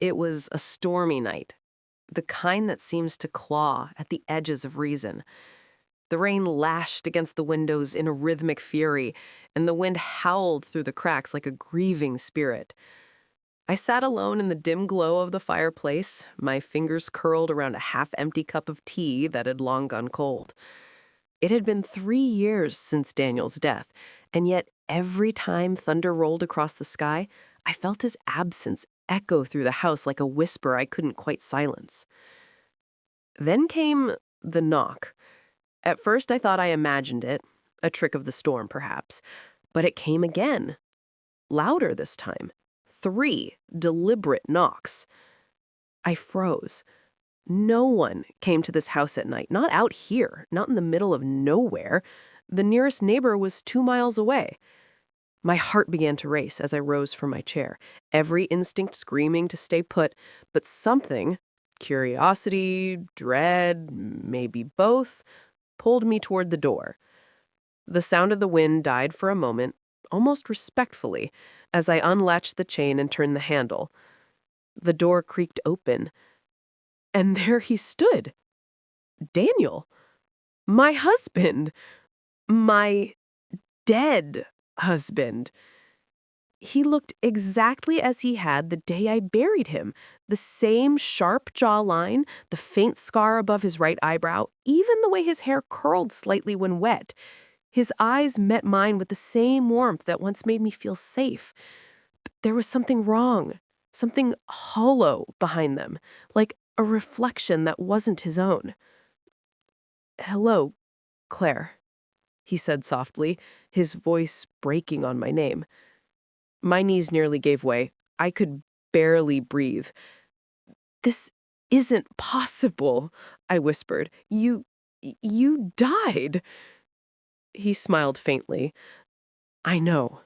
It was a stormy night, the kind that seems to claw at the edges of reason. The rain lashed against the windows in a rhythmic fury, and the wind howled through the cracks like a grieving spirit. I sat alone in the dim glow of the fireplace, my fingers curled around a half-empty cup of tea that had long gone cold. It had been 3 years since Daniel's death, and yet every time thunder rolled across the sky, I felt his absence echo through the house like a whisper I couldn't quite silence. Then came the knock. At first I thought I imagined it, a trick of the storm perhaps, but it came again, louder this time. 3 deliberate knocks. I froze. No one came to this house at night, not out here, not in the middle of nowhere. The nearest neighbor was 2 miles away. My heart began to race as I rose from my chair, every instinct screaming to stay put, but something, curiosity, dread, maybe both, pulled me toward the door. The sound of the wind died for a moment, almost respectfully, as I unlatched the chain and turned the handle. The door creaked open, and there he stood. Daniel. My husband. My dead husband. He looked exactly as he had the day I buried him. The same sharp jawline, the faint scar above his right eyebrow, even the way his hair curled slightly when wet. His eyes met mine with the same warmth that once made me feel safe. But there was something wrong, something hollow behind them, like a reflection that wasn't his own. "Hello, Claire," he said softly, his voice breaking on my name. My knees nearly gave way. I could barely breathe. "This isn't possible," I whispered. You died." He smiled faintly. "I know."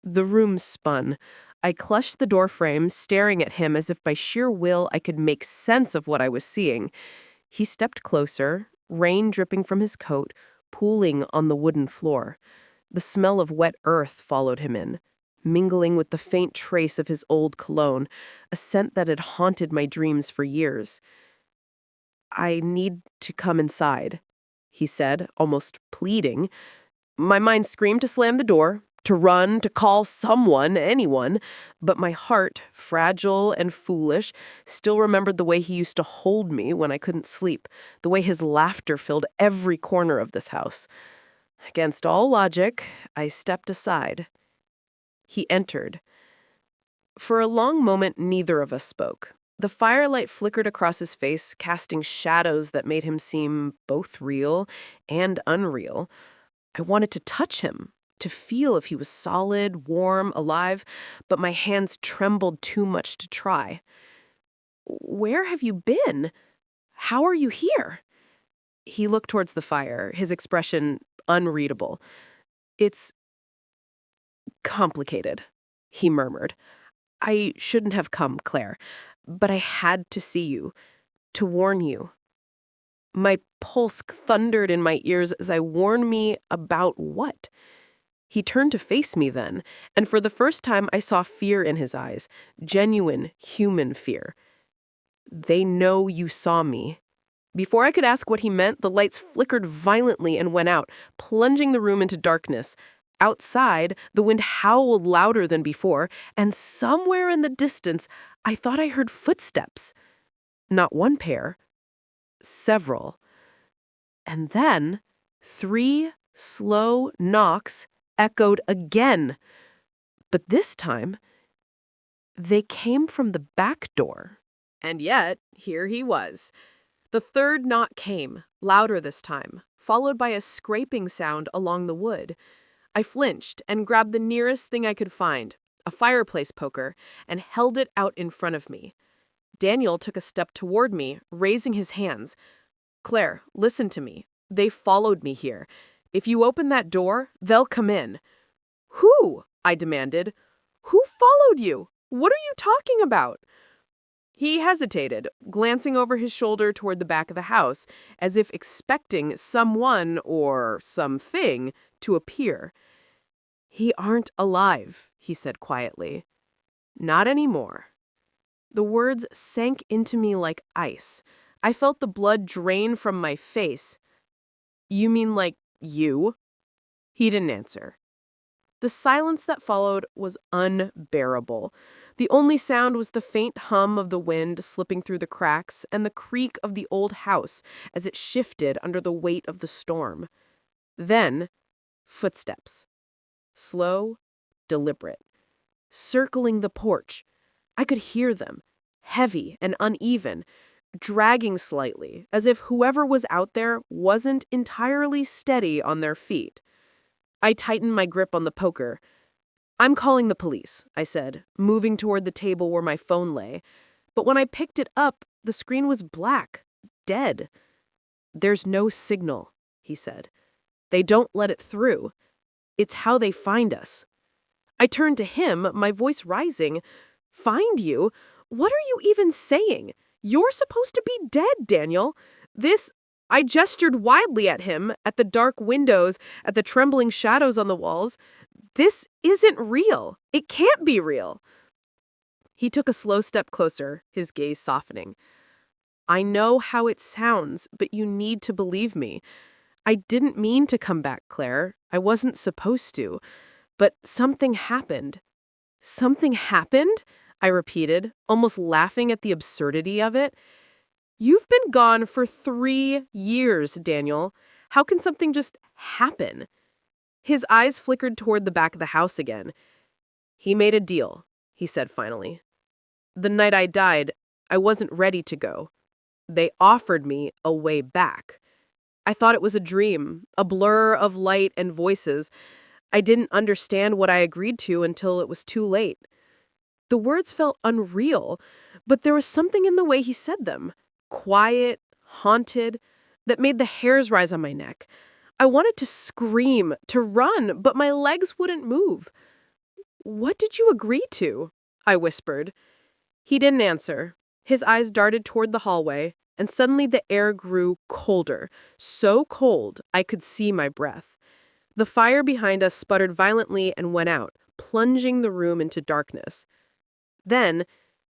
The room spun. I clutched the doorframe, staring at him as if by sheer will I could make sense of what I was seeing. He stepped closer, rain dripping from his coat, pooling on the wooden floor. The smell of wet earth followed him in, mingling with the faint trace of his old cologne, a scent that had haunted my dreams for years. "I need to come inside," he said, almost pleading. My mind screamed to slam the door, to run, to call someone, anyone, but my heart, fragile and foolish, still remembered the way he used to hold me when I couldn't sleep, the way his laughter filled every corner of this house. Against all logic, I stepped aside. He entered. For a long moment, neither of us spoke. The firelight flickered across his face, casting shadows that made him seem both real and unreal. I wanted to touch him, to feel if he was solid, warm, alive, but my hands trembled too much to try. "Where have you been? How are you here?" He looked towards the fire, his expression unreadable. "It's complicated," he murmured. "I shouldn't have come, Claire, but I had to see you, to warn you." My pulse thundered in my ears as I warned me about what? He turned to face me then, and for the first time I saw fear in his eyes, genuine human fear. "They know you saw me." Before I could ask what he meant, the lights flickered violently and went out, plunging the room into darkness. Outside, the wind howled louder than before, and somewhere in the distance, I thought I heard footsteps. Not one pair, several. And then 3 slow knocks echoed again. But this time, they came from the back door. And yet, here he was. The third knock came, louder this time, followed by a scraping sound along the wood. I flinched and grabbed the nearest thing I could find, a fireplace poker, and held it out in front of me. Daniel took a step toward me, raising his hands. "Claire, listen to me. They followed me here. If you open that door, they'll come in." "Who?" I demanded. "Who followed you? What are you talking about?" He hesitated, glancing over his shoulder toward the back of the house, as if expecting someone or something to appear. "He aren't alive," he said quietly. "Not anymore." The words sank into me like ice. I felt the blood drain from my face. You mean like you? He didn't answer. The silence that followed was unbearable. The only sound was the faint hum of the wind slipping through the cracks and the creak of the old house as it shifted under the weight of the storm. Then, footsteps. Slow, deliberate. Circling the porch. I could hear them, heavy and uneven, dragging slightly, as if whoever was out there wasn't entirely steady on their feet. I tightened my grip on the poker. "I'm calling the police," I said, moving toward the table where my phone lay. But when I picked it up, the screen was black, dead. "There's no signal," he said. "They don't let it through. It's how they find us." I turned to him, my voice rising. "Find you? What are you even saying? You're supposed to be dead, Daniel. This—" I gestured wildly at him, at the dark windows, at the trembling shadows on the walls. "This isn't real. It can't be real." He took a slow step closer, his gaze softening. "I know how it sounds, but you need to believe me. I didn't mean to come back, Claire. I wasn't supposed to. But something happened." "Something happened?" I repeated, almost laughing at the absurdity of it. "You've been gone for 3 years, Daniel. How can something just happen?" His eyes flickered toward the back of the house again. "He made a deal," he said finally. "The night I died, I wasn't ready to go. They offered me a way back. I thought it was a dream, a blur of light and voices. I didn't understand what I agreed to until it was too late." The words felt unreal, but there was something in the way he said them, quiet, haunted, that made the hairs rise on my neck. I wanted to scream, to run, but my legs wouldn't move. "What did you agree to?" I whispered. He didn't answer. His eyes darted toward the hallway, and suddenly the air grew colder, so cold I could see my breath. The fire behind us sputtered violently and went out, plunging the room into darkness. Then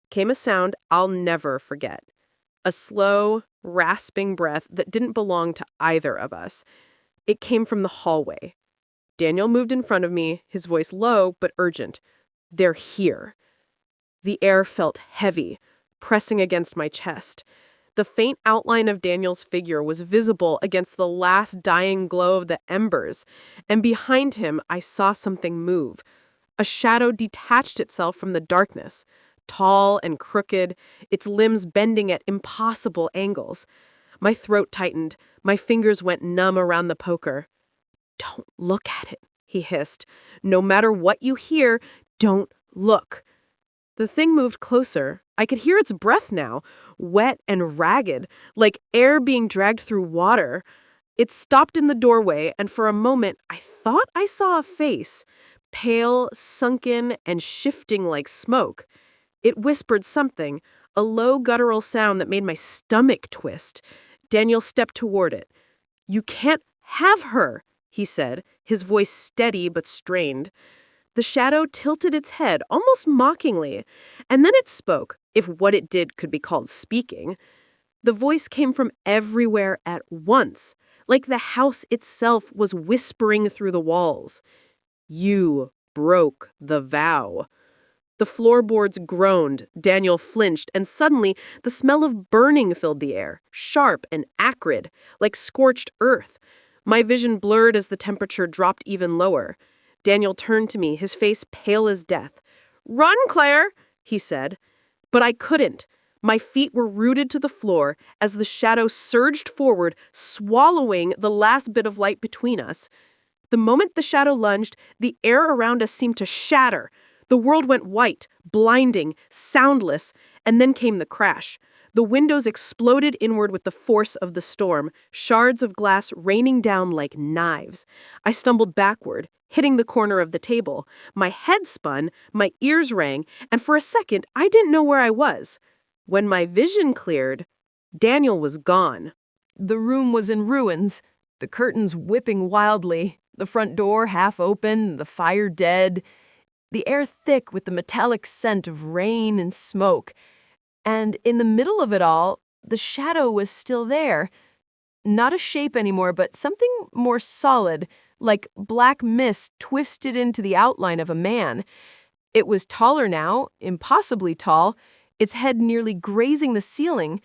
came a sound I'll never forget. A slow, rasping breath that didn't belong to either of us. It came from the hallway. Daniel moved in front of me, his voice low but urgent. "They're here." The air felt heavy, pressing against my chest. The faint outline of Daniel's figure was visible against the last dying glow of the embers, and behind him I saw something move. A shadow detached itself from the darkness, tall and crooked, its limbs bending at impossible angles. My throat tightened, my fingers went numb around the poker. "Don't look at it," he hissed. "No matter what you hear, don't look." The thing moved closer. I could hear its breath now, wet and ragged, like air being dragged through water. It stopped in the doorway, and for a moment I thought I saw a face, pale, sunken, and shifting like smoke. It whispered something, a low guttural sound that made my stomach twist. Daniel stepped toward it. "You can't have her," he said, his voice steady but strained. The shadow tilted its head, almost mockingly, and then it spoke, if what it did could be called speaking. The voice came from everywhere at once, like the house itself was whispering through the walls. "You broke the vow." The floorboards groaned, Daniel flinched, and suddenly the smell of burning filled the air, sharp and acrid, like scorched earth. My vision blurred as the temperature dropped even lower. Daniel turned to me, his face pale as death. "Run, Claire," he said. But I couldn't. My feet were rooted to the floor as the shadow surged forward, swallowing the last bit of light between us. The moment the shadow lunged, the air around us seemed to shatter. The world went white, blinding, soundless, and then came the crash. The windows exploded inward with the force of the storm, shards of glass raining down like knives. I stumbled backward, hitting the corner of the table. My head spun, my ears rang, and for a second I didn't know where I was. When my vision cleared, Daniel was gone. The room was in ruins, the curtains whipping wildly, the front door half open, the fire dead, the air thick with the metallic scent of rain and smoke, And in the middle of it all, the shadow was still there. Not a shape anymore, but something more solid, like black mist twisted into the outline of a man. It was taller now, impossibly tall, its head nearly grazing the ceiling.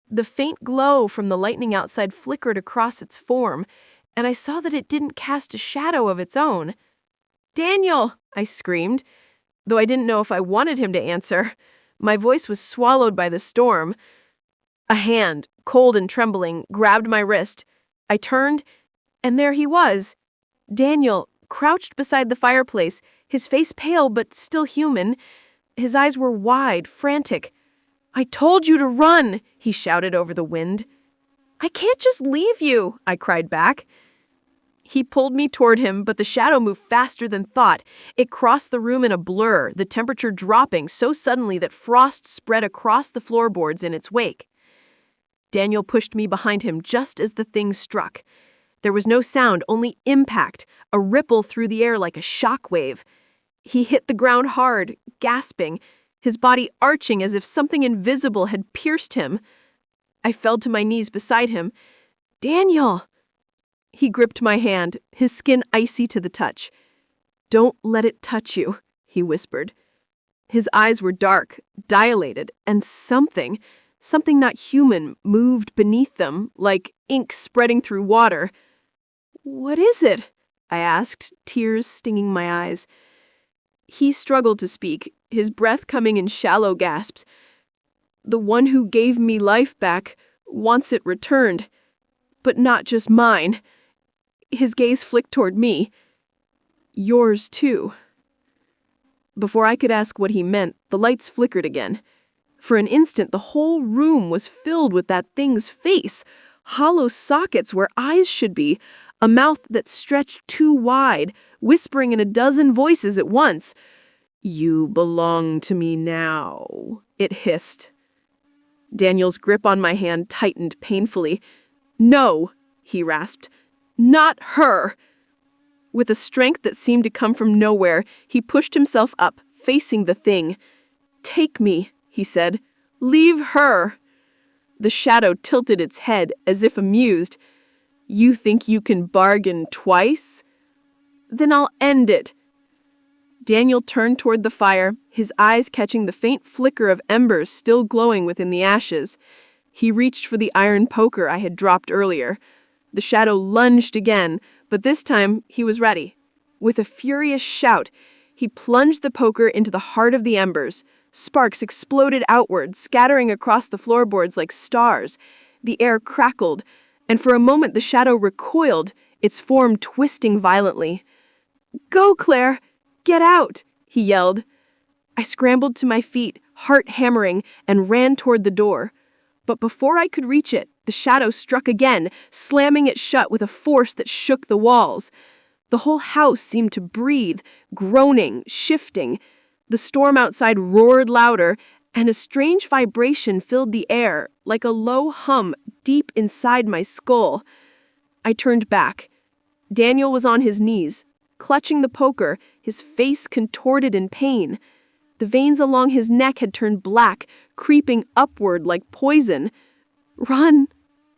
The faint glow from the lightning outside flickered across its form, and I saw that it didn't cast a shadow of its own. "Daniel!" I screamed, though I didn't know if I wanted him to answer. My voice was swallowed by the storm. A hand, cold and trembling, grabbed my wrist. I turned, and there he was. Daniel, crouched beside the fireplace, his face pale but still human. His eyes were wide, frantic. "I told you to run," he shouted over the wind. "I can't just leave you," I cried back. He pulled me toward him, but the shadow moved faster than thought. It crossed the room in a blur, the temperature dropping so suddenly that frost spread across the floorboards in its wake. Daniel pushed me behind him just as the thing struck. There was no sound, only impact, a ripple through the air like a shock wave. He hit the ground hard, gasping, his body arching as if something invisible had pierced him. I fell to my knees beside him. "Daniel!" He gripped my hand, his skin icy to the touch. "Don't let it touch you," he whispered. His eyes were dark, dilated, and something not human, moved beneath them, like ink spreading through water. "What is it?" I asked, tears stinging my eyes. He struggled to speak, his breath coming in shallow gasps. "The one who gave me life back wants it returned, but not just mine." His gaze flicked toward me. "Yours too." Before I could ask what he meant, the lights flickered again. For an instant, the whole room was filled with that thing's face, hollow sockets where eyes should be, a mouth that stretched too wide, whispering in a dozen voices at once. "You belong to me now," it hissed. Daniel's grip on my hand tightened painfully. "No," he rasped. "Not her." With a strength that seemed to come from nowhere, he pushed himself up, facing the thing. "Take me," he said. "Leave her." The shadow tilted its head, as if amused. "You think you can bargain twice? Then I'll end it." Daniel turned toward the fire, his eyes catching the faint flicker of embers still glowing within the ashes. He reached for the iron poker I had dropped earlier. The shadow lunged again, but this time he was ready. With a furious shout, he plunged the poker into the heart of the embers. Sparks exploded outward, scattering across the floorboards like stars. The air crackled, and for a moment the shadow recoiled, its form twisting violently. "Go, Claire! Get out!" he yelled. I scrambled to my feet, heart hammering, and ran toward the door. But before I could reach it, the shadow struck again, slamming it shut with a force that shook the walls. The whole house seemed to breathe, groaning, shifting. The storm outside roared louder, and a strange vibration filled the air, like a low hum deep inside my skull. I turned back. Daniel was on his knees, clutching the poker, his face contorted in pain. The veins along his neck had turned black, creeping upward like poison. "Run,"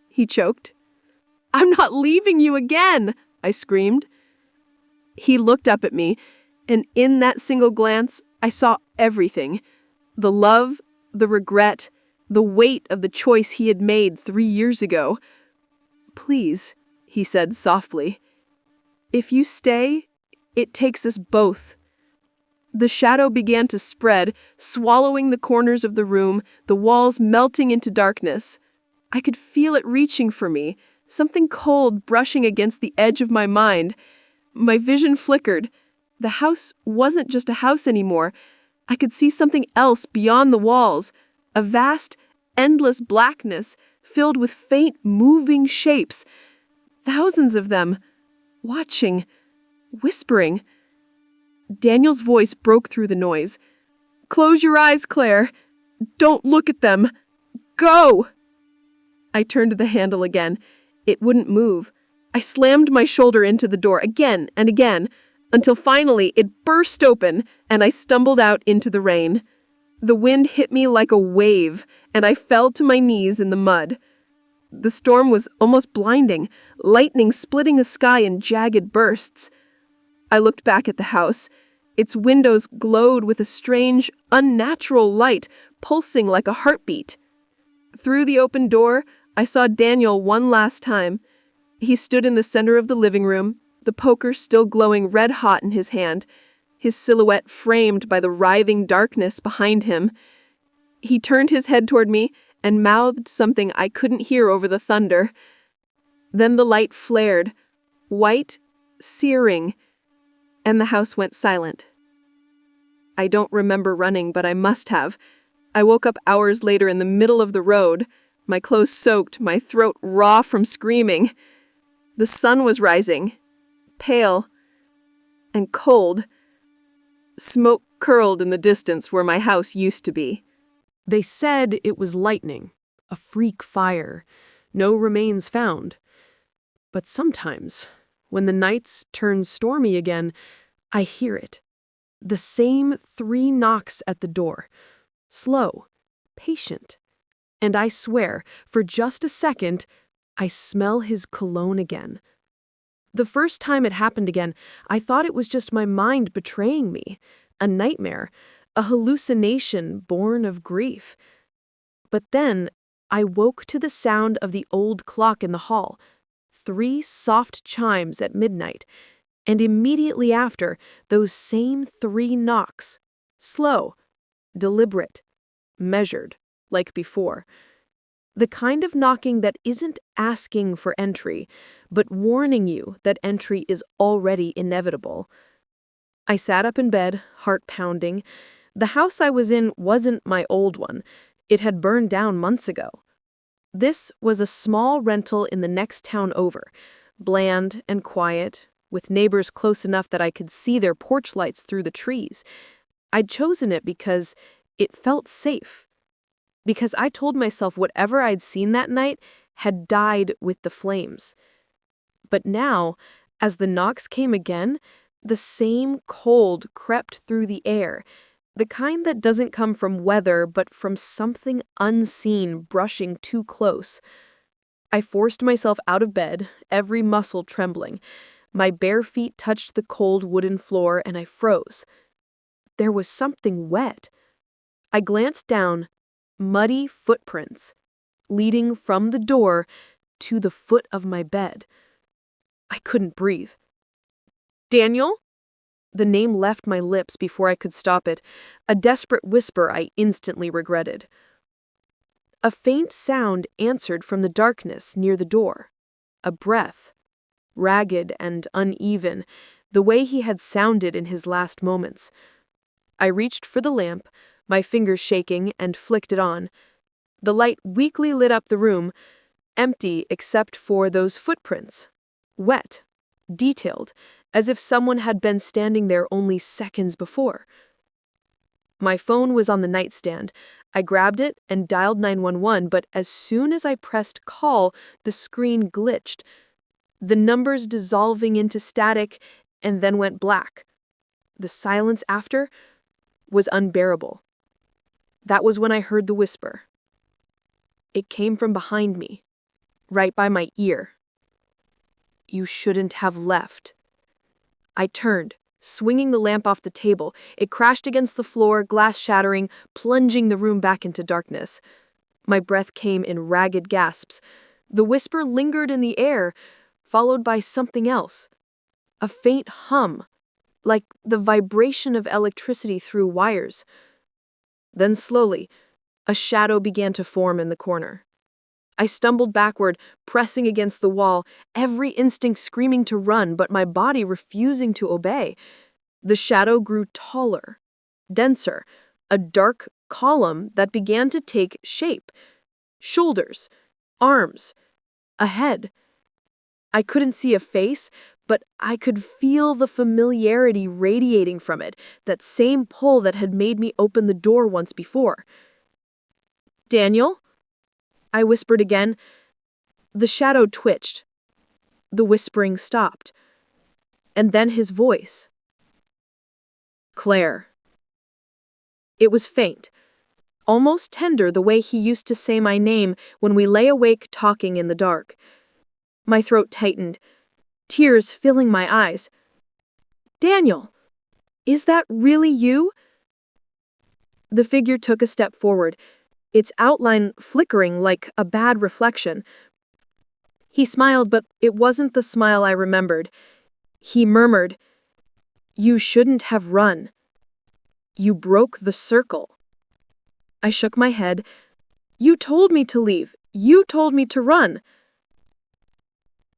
he choked. "I'm not leaving you again," I screamed. He looked up at me, and in that single glance, I saw everything. The love, the regret, the weight of the choice he had made 3 years ago. "Please," he said softly. "If you stay, it takes us both." The shadow began to spread, swallowing the corners of the room, the walls melting into darkness. I could feel it reaching for me, something cold brushing against the edge of my mind. My vision flickered. The house wasn't just a house anymore. I could see something else beyond the walls, a vast, endless blackness filled with faint, moving shapes. Thousands of them, watching, whispering. Daniel's voice broke through the noise. "Close your eyes, Claire. Don't look at them. Go!" I turned to the handle again. It wouldn't move. I slammed my shoulder into the door again and again, until finally it burst open and I stumbled out into the rain. The wind hit me like a wave, and I fell to my knees in the mud. The storm was almost blinding, lightning splitting the sky in jagged bursts. I looked back at the house. Its windows glowed with a strange, unnatural light, pulsing like a heartbeat. Through the open door, I saw Daniel one last time. He stood in the center of the living room, the poker still glowing red-hot in his hand, his silhouette framed by the writhing darkness behind him. He turned his head toward me and mouthed something I couldn't hear over the thunder. Then the light flared, white, searing, and the house went silent. I don't remember running, but I must have. I woke up hours later in the middle of the road, my clothes soaked, my throat raw from screaming. The sun was rising, pale and cold. Smoke curled in the distance where my house used to be. They said it was lightning, a freak fire, no remains found. But sometimes, when the nights turn stormy again, I hear it. The same 3 knocks at the door. Slow, patient. And I swear, for just a second, I smell his cologne again. The first time it happened again, I thought it was just my mind betraying me, a nightmare, a hallucination born of grief. But then, I woke to the sound of the old clock in the hall, 3 soft chimes at midnight, and immediately after, those same 3 knocks, slow, deliberate, measured, like before. The kind of knocking that isn't asking for entry, but warning you that entry is already inevitable. I sat up in bed, heart pounding. The house I was in wasn't my old one. It had burned down months ago. This was a small rental in the next town over, bland and quiet, with neighbors close enough that I could see their porch lights through the trees. I'd chosen it because it felt safe. Because I told myself whatever I'd seen that night had died with the flames. But now, as the knocks came again, the same cold crept through the air, the kind that doesn't come from weather but from something unseen brushing too close. I forced myself out of bed, every muscle trembling. My bare feet touched the cold wooden floor and I froze. There was something wet. I glanced down, muddy footprints, leading from the door to the foot of my bed. I couldn't breathe. Daniel? The name left my lips before I could stop it, a desperate whisper I instantly regretted. A faint sound answered from the darkness near the door. A breath, ragged and uneven, the way he had sounded in his last moments. I reached for the lamp, my fingers shaking, and flicked it on. The light weakly lit up the room, empty except for those footprints. Wet, detailed, as if someone had been standing there only seconds before. My phone was on the nightstand. I grabbed it and dialed 911, but as soon as I pressed call, the screen glitched, the numbers dissolving into static and then went black. The silence after was unbearable. That was when I heard the whisper. It came from behind me, right by my ear. You shouldn't have left. I turned, swinging the lamp off the table. It crashed against the floor, glass shattering, plunging the room back into darkness. My breath came in ragged gasps. The whisper lingered in the air, followed by something else. A faint hum, like the vibration of electricity through wires. Then slowly, a shadow began to form in the corner. I stumbled backward, pressing against the wall, every instinct screaming to run, but my body refusing to obey. The shadow grew taller, denser, a dark column that began to take shape. Shoulders, arms, a head. I couldn't see a face, but I could feel the familiarity radiating from it, that same pull that had made me open the door once before. Daniel? I whispered again. The shadow twitched. The whispering stopped. And then his voice. Claire. It was faint, almost tender the way he used to say my name when we lay awake talking in the dark. My throat tightened, tears filling my eyes. "Daniel, is that really you?" The figure took a step forward, its outline flickering like a bad reflection. He smiled, but it wasn't the smile I remembered. He murmured, "You shouldn't have run. You broke the circle." I shook my head. "You told me to leave. You told me to run."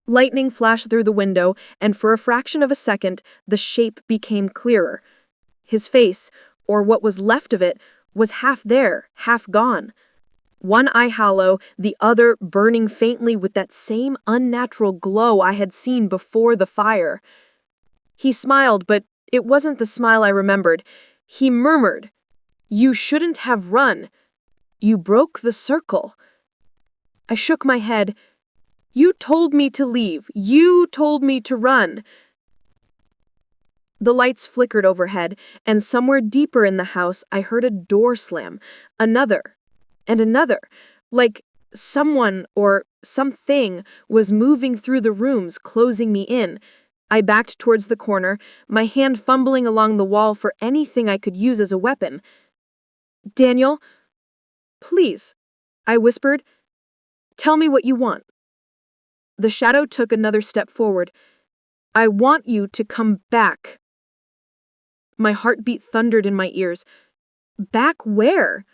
Lightning flashed through the window, and for a fraction of a second, the shape became clearer. His face, or what was left of it, was half there, half gone. One eye hollow, the other burning faintly with that same unnatural glow I had seen before the fire. He smiled, but it wasn't the smile I remembered. He murmured, "You shouldn't have run. You broke the circle." I shook my head. "You told me to leave. You told me to run." The lights flickered overhead, and somewhere deeper in the house I heard a door slam. Another. And another. Like someone or something was moving through the rooms, closing me in. I backed towards the corner, my hand fumbling along the wall for anything I could use as a weapon. "Daniel, please," I whispered. "Tell me what you want." The shadow took another step forward. "I want you to come back." My heartbeat thundered in my ears. "Back where?"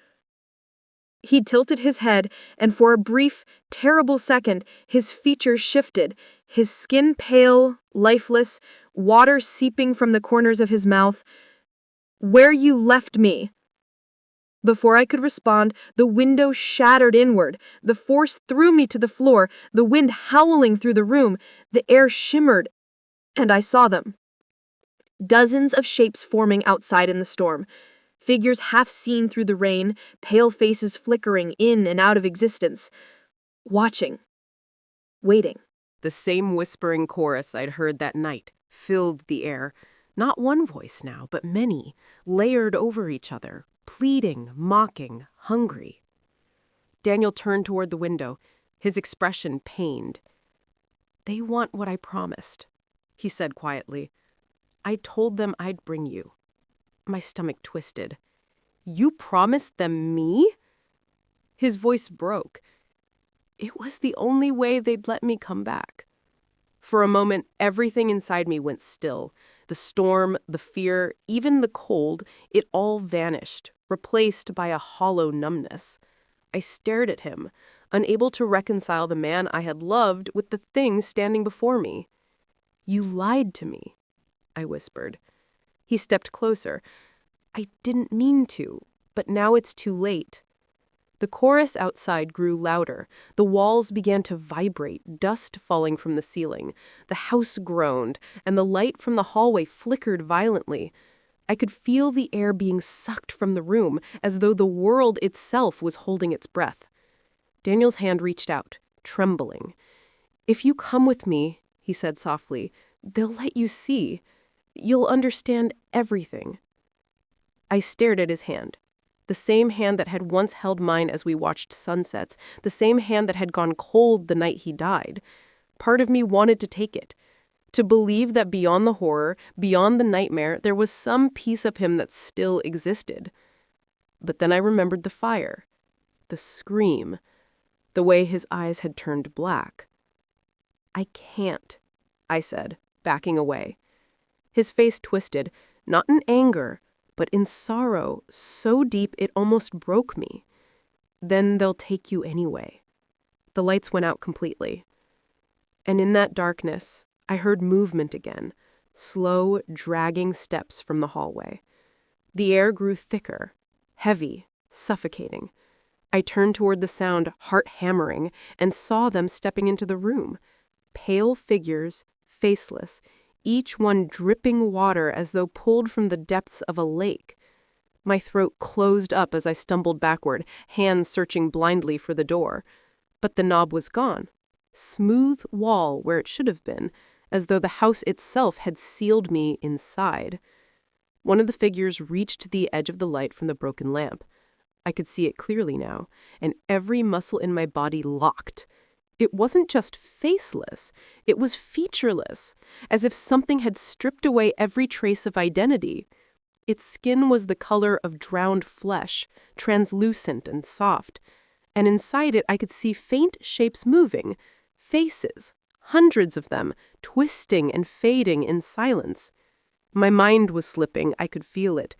He tilted his head, and for a brief, terrible second, his features shifted, his skin pale, lifeless, water seeping from the corners of his mouth. "Where you left me." Before I could respond, the window shattered inward. The force threw me to the floor, the wind howling through the room. The air shimmered, and I saw them. Dozens of shapes forming outside in the storm. Figures half seen through the rain, pale faces flickering in and out of existence. Watching. Waiting. The same whispering chorus I'd heard that night filled the air. Not one voice now, but many, layered over each other, pleading, mocking, hungry. Daniel turned toward the window, his expression pained. "They want what I promised," he said quietly. "I told them I'd bring you." My stomach twisted. "You promised them me?" His voice broke. It was the only way they'd let me come back. For a moment, everything inside me went still. The storm, the fear, even the cold, it all vanished, replaced by a hollow numbness. I stared at him, unable to reconcile the man I had loved with the thing standing before me. "You lied to me," I whispered. He stepped closer. "I didn't mean to, but now it's too late." The chorus outside grew louder. The walls began to vibrate, dust falling from the ceiling. The house groaned, and the light from the hallway flickered violently. I could feel the air being sucked from the room, as though the world itself was holding its breath. Daniel's hand reached out, trembling. "If you come with me," he said softly, "they'll let you see. You'll understand everything." I stared at his hand. The same hand that had once held mine as we watched sunsets, the same hand that had gone cold the night he died. Part of me wanted to take it, to believe that beyond the horror, beyond the nightmare, there was some piece of him that still existed. But then I remembered the fire, the scream, the way his eyes had turned black. "I can't," I said, backing away. His face twisted, not in anger, but in sorrow so deep it almost broke me. "Then they'll take you anyway." The lights went out completely. And in that darkness, I heard movement again, slow, dragging steps from the hallway. The air grew thicker, heavy, suffocating. I turned toward the sound, heart hammering, and saw them stepping into the room. Pale figures, faceless, each one dripping water as though pulled from the depths of a lake. My throat closed up as I stumbled backward, hands searching blindly for the door. But the knob was gone. Smooth wall where it should have been, as though the house itself had sealed me inside. One of the figures reached the edge of the light from the broken lamp. I could see it clearly now, and every muscle in my body locked. It wasn't just faceless, it was featureless, as if something had stripped away every trace of identity. Its skin was the color of drowned flesh, translucent and soft, and inside it I could see faint shapes moving, faces, hundreds of them, twisting and fading in silence. My mind was slipping, I could feel it.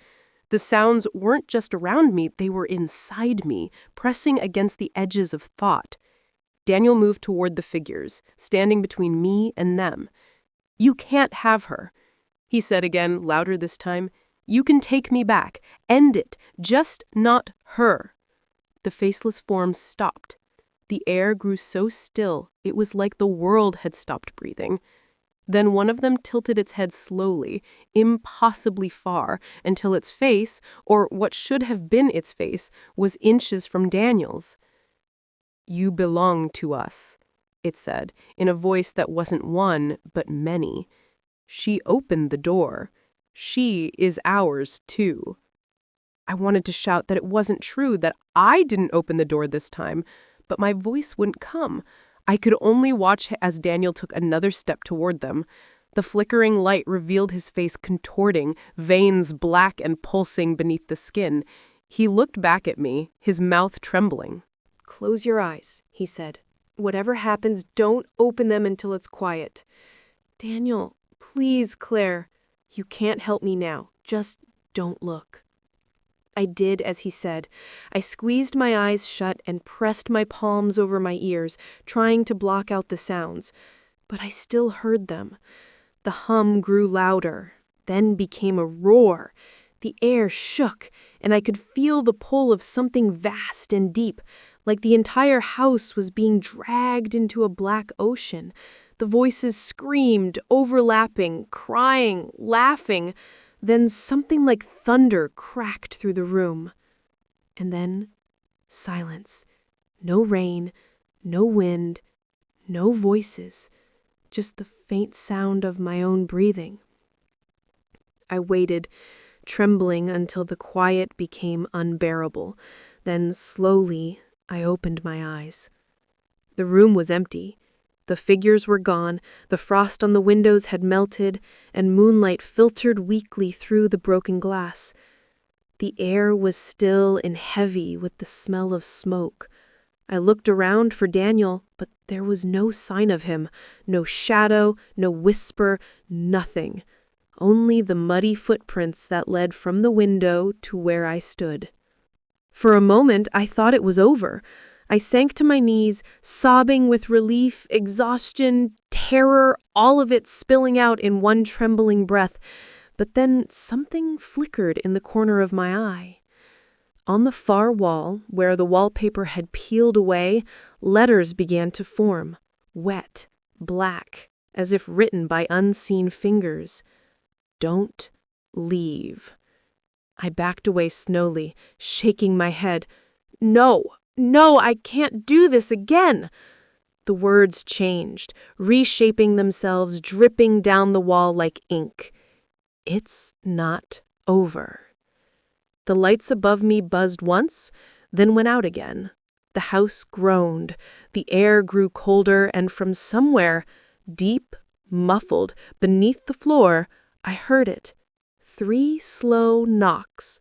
The sounds weren't just around me, they were inside me, pressing against the edges of thought. Daniel moved toward the figures, standing between me and them. "You can't have her," he said again, louder this time. "You can take me back. End it. Just not her." The faceless forms stopped. The air grew so still, it was like the world had stopped breathing. Then one of them tilted its head slowly, impossibly far, until its face, or what should have been its face, was inches from Daniel's. "You belong to us," it said, in a voice that wasn't one, but many. "She opened the door. She is ours, too." I wanted to shout that it wasn't true, that I didn't open the door this time, but my voice wouldn't come. I could only watch as Daniel took another step toward them. The flickering light revealed his face contorting, veins black and pulsing beneath the skin. He looked back at me, his mouth trembling. "Close your eyes," he said. "Whatever happens, don't open them until it's quiet." "Daniel, please, Claire. You can't help me now. Just don't look." I did as he said. I squeezed my eyes shut and pressed my palms over my ears, trying to block out the sounds. But I still heard them. The hum grew louder, then became a roar. The air shook, and I could feel the pull of something vast and deep, like the entire house was being dragged into a black ocean. The voices screamed, overlapping, crying, laughing. Then something like thunder cracked through the room. And then silence. No rain, no wind, no voices, just the faint sound of my own breathing. I waited, trembling until the quiet became unbearable. Then slowly I opened my eyes. The room was empty. The figures were gone, the frost on the windows had melted, and moonlight filtered weakly through the broken glass. The air was still and heavy with the smell of smoke. I looked around for Daniel, but there was no sign of him, no shadow, no whisper, nothing. Only the muddy footprints that led from the window to where I stood. For a moment, I thought it was over. I sank to my knees, sobbing with relief, exhaustion, terror, all of it spilling out in one trembling breath. But then something flickered in the corner of my eye. On the far wall, where the wallpaper had peeled away, letters began to form, wet, black, as if written by unseen fingers. "Don't leave." I backed away slowly, shaking my head. No, I can't do this again." The words changed, reshaping themselves, dripping down the wall like ink. "It's not over." The lights above me buzzed once, then went out again. The house groaned, the air grew colder, and from somewhere, deep, muffled, beneath the floor, I heard it. 3 slow knocks.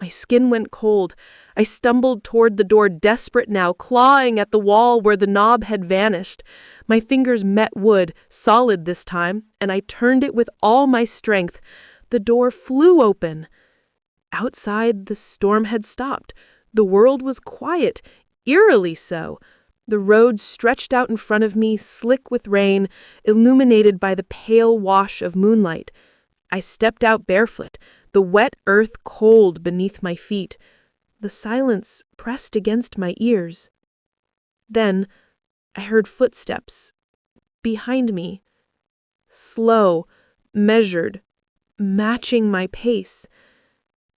My skin went cold. I stumbled toward the door, desperate now, clawing at the wall where the knob had vanished. My fingers met wood, solid this time, and I turned it with all my strength. The door flew open. Outside, the storm had stopped. The world was quiet, eerily so. The road stretched out in front of me, slick with rain, illuminated by the pale wash of moonlight. I stepped out barefoot, the wet earth cold beneath my feet. The silence pressed against my ears. Then I heard footsteps behind me, slow, measured, matching my pace.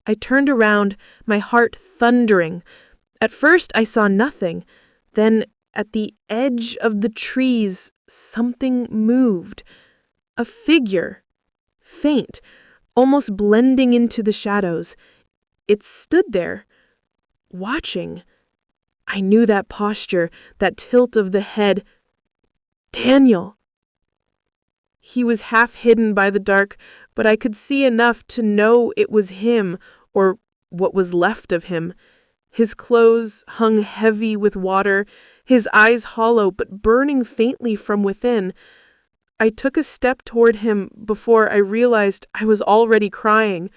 I turned around, my heart thundering. At first I saw nothing. Then, at the edge of the trees, something moved. A figure, faint, almost blending into the shadows. It stood there, watching. I knew that posture, that tilt of the head. Daniel! He was half hidden by the dark, but I could see enough to know it was him, or what was left of him. His clothes hung heavy with water, his eyes hollow but burning faintly from within. I took a step toward him before I realized I was already crying.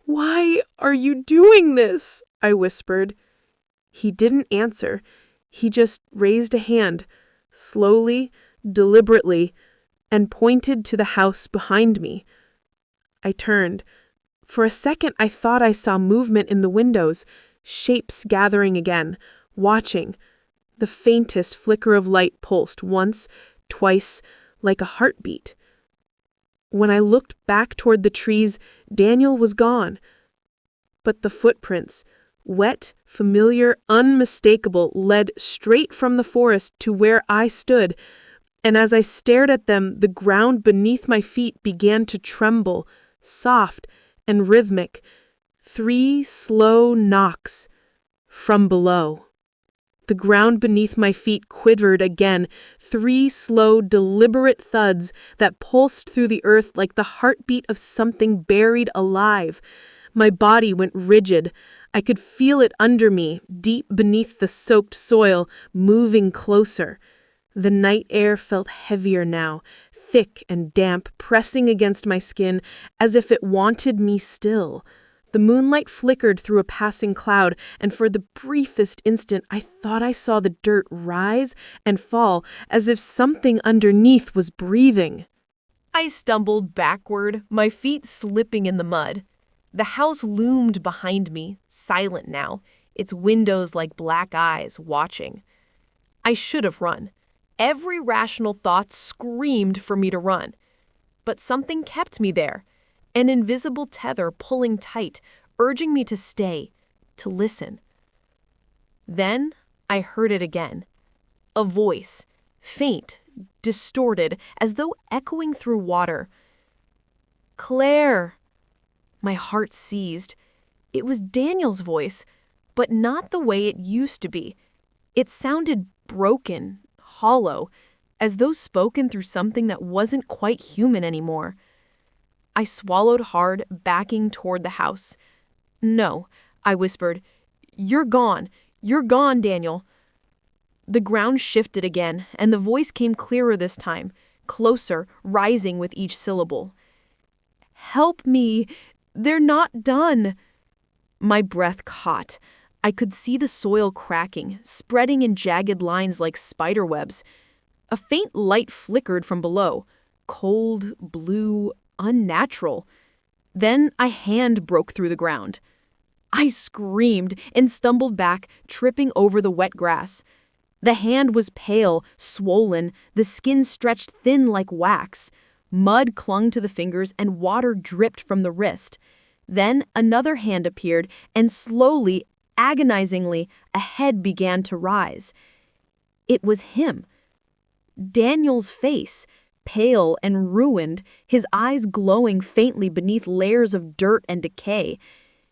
"Why are you doing this?" I whispered. He didn't answer. He just raised a hand, slowly, deliberately, and pointed to the house behind me. I turned. For a second, I thought I saw movement in the windows, shapes gathering again, watching. The faintest flicker of light pulsed once, twice, like a heartbeat. When I looked back toward the trees, Daniel was gone. But the footprints, wet, familiar, unmistakable, led straight from the forest to where I stood, and as I stared at them, the ground beneath my feet began to tremble, soft and rhythmic. 3 slow knocks from below. The ground beneath my feet quivered again, 3 slow, deliberate thuds that pulsed through the earth like the heartbeat of something buried alive. My body went rigid. I could feel it under me, deep beneath the soaked soil, moving closer. The night air felt heavier now, thick and damp, pressing against my skin as if it wanted me still. The moonlight flickered through a passing cloud, and for the briefest instant I thought I saw the dirt rise and fall as if something underneath was breathing. I stumbled backward, my feet slipping in the mud. The house loomed behind me, silent now, its windows like black eyes watching. I should have run. Every rational thought screamed for me to run. But something kept me there, an invisible tether pulling tight, urging me to stay, to listen. Then I heard it again. A voice, faint, distorted, as though echoing through water. "Claire!" My heart seized. It was Daniel's voice, but not the way it used to be. It sounded broken, hollow, as though spoken through something that wasn't quite human anymore. I swallowed hard, backing toward the house. "No," I whispered. You're gone, Daniel." The ground shifted again, and the voice came clearer this time, closer, rising with each syllable. "Help me! They're not done!" My breath caught. I could see the soil cracking, spreading in jagged lines like spider webs. A faint light flickered from below, cold, blue, unnatural. Then a hand broke through the ground. I screamed and stumbled back, tripping over the wet grass. The hand was pale, swollen, the skin stretched thin like wax. Mud clung to the fingers and water dripped from the wrist. Then another hand appeared, and slowly, agonizingly, a head began to rise. It was him. Daniel's face, pale and ruined, his eyes glowing faintly beneath layers of dirt and decay.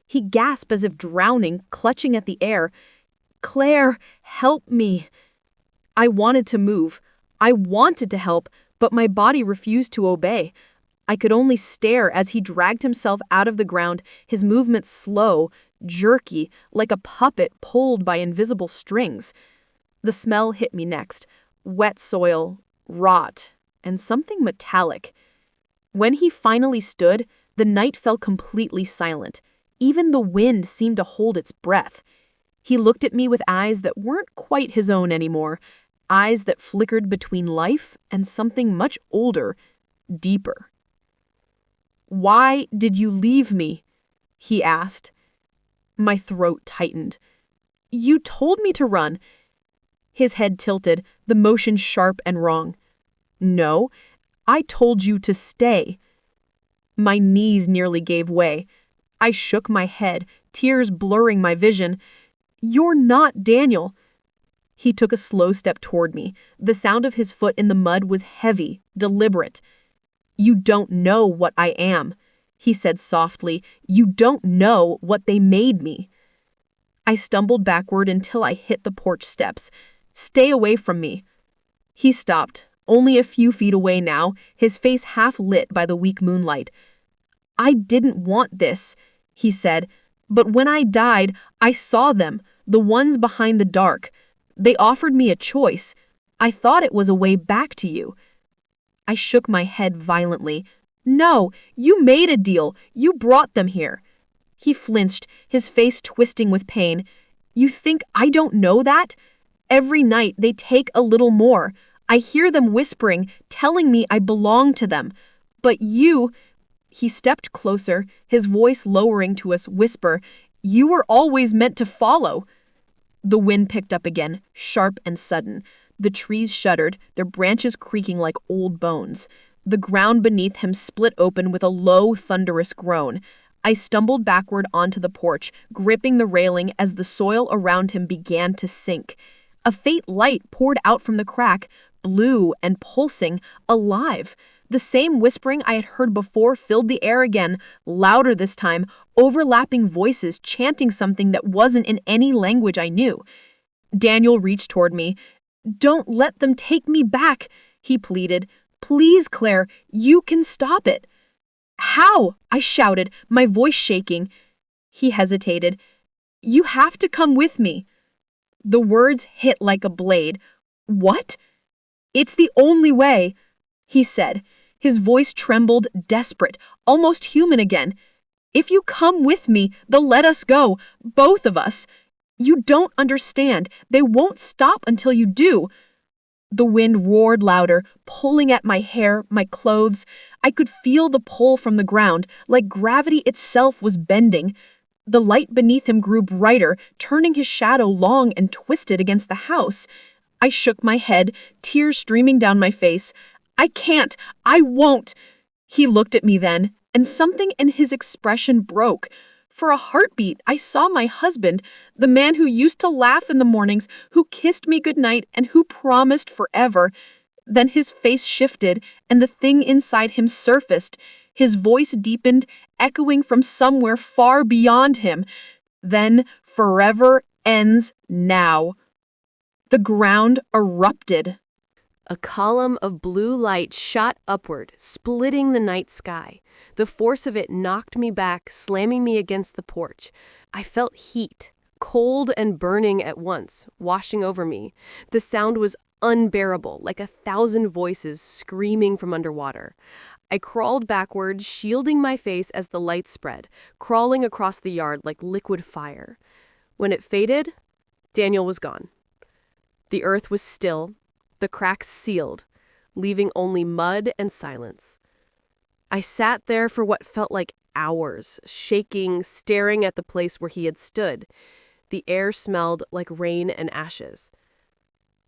He gasped as if drowning, clutching at the air. "Claire, help me!" I wanted to move. I wanted to help, but my body refused to obey. I could only stare as he dragged himself out of the ground, his movements slow, jerky, like a puppet pulled by invisible strings. The smell hit me next. Wet soil, rot, and something metallic. When he finally stood, the night fell completely silent. Even the wind seemed to hold its breath. He looked at me with eyes that weren't quite his own anymore, eyes that flickered between life and something much older, deeper. "Why did you leave me?" he asked. My throat tightened. "You told me to run." His head tilted, the motion sharp and wrong. "No, I told you to stay." My knees nearly gave way. I shook my head, tears blurring my vision. "You're not Daniel." He took a slow step toward me. The sound of his foot in the mud was heavy, deliberate. "You don't know what I am," he said softly. "You don't know what they made me." I stumbled backward until I hit the porch steps. "Stay away from me." He stopped, only a few feet away now, his face half lit by the weak moonlight. "I didn't want this," he said, "but when I died, I saw them, the ones behind the dark. They offered me a choice. I thought it was a way back to you." I shook my head violently. "No, you made a deal. You brought them here." He flinched, his face twisting with pain. "You think I don't know that? Every night they take a little more. I hear them whispering, telling me I belong to them. But you—" He stepped closer, his voice lowering to a whisper. "You were always meant to follow." The wind picked up again, sharp and sudden. The trees shuddered, their branches creaking like old bones. The ground beneath him split open with a low, thunderous groan. I stumbled backward onto the porch, gripping the railing as the soil around him began to sink. A faint light poured out from the crack, blue and pulsing, alive. The same whispering I had heard before filled the air again, louder this time, overlapping voices chanting something that wasn't in any language I knew. Daniel reached toward me. "Don't let them take me back," he pleaded. "Please, Claire, you can stop it." "How?" I shouted, my voice shaking. He hesitated. "You have to come with me." The words hit like a blade. "What?" "It's the only way," he said. His voice trembled, desperate, almost human again. "If you come with me, they'll let us go, both of us. You don't understand. They won't stop until you do." The wind roared louder, pulling at my hair, my clothes. I could feel the pull from the ground, like gravity itself was bending. The light beneath him grew brighter, turning his shadow long and twisted against the house. I shook my head, tears streaming down my face. "I can't. I won't." He looked at me then, and something in his expression broke. For a heartbeat, I saw my husband, the man who used to laugh in the mornings, who kissed me goodnight, and who promised forever. Then his face shifted, and the thing inside him surfaced. His voice deepened, echoing from somewhere far beyond him. "Then forever ends now." The ground erupted. A column of blue light shot upward, splitting the night sky. The force of it knocked me back, slamming me against the porch. I felt heat, cold and burning at once, washing over me. The sound was unbearable, like 1,000 voices screaming from underwater. I crawled backward, shielding my face as the light spread, crawling across the yard like liquid fire. When it faded, Daniel was gone. The earth was still, the cracks sealed, leaving only mud and silence. I sat there for what felt like hours, shaking, staring at the place where he had stood. The air smelled like rain and ashes.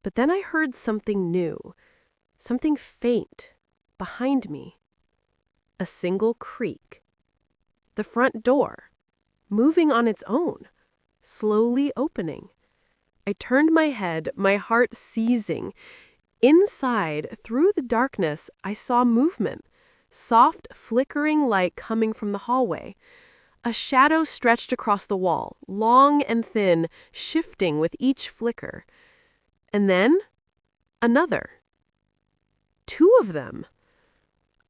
But then I heard something new, something faint, behind me. A single creak. The front door, moving on its own, slowly opening. I turned my head, my heart seizing. Inside, through the darkness, I saw movement, soft, flickering light coming from the hallway. A shadow stretched across the wall, long and thin, shifting with each flicker. And then, another. 2 of them.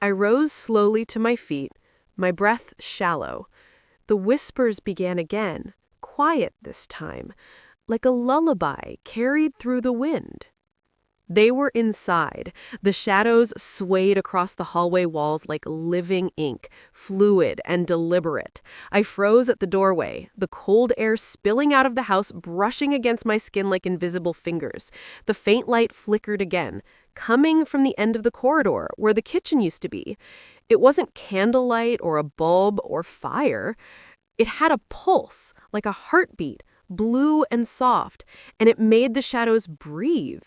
I rose slowly to my feet, my breath shallow. The whispers began again, quiet this time, like a lullaby carried through the wind. They were inside. The shadows swayed across the hallway walls like living ink, fluid and deliberate. I froze at the doorway, the cold air spilling out of the house, brushing against my skin like invisible fingers. The faint light flickered again, coming from the end of the corridor where the kitchen used to be. It wasn't candlelight or a bulb or fire. It had a pulse, like a heartbeat, blue and soft, and it made the shadows breathe.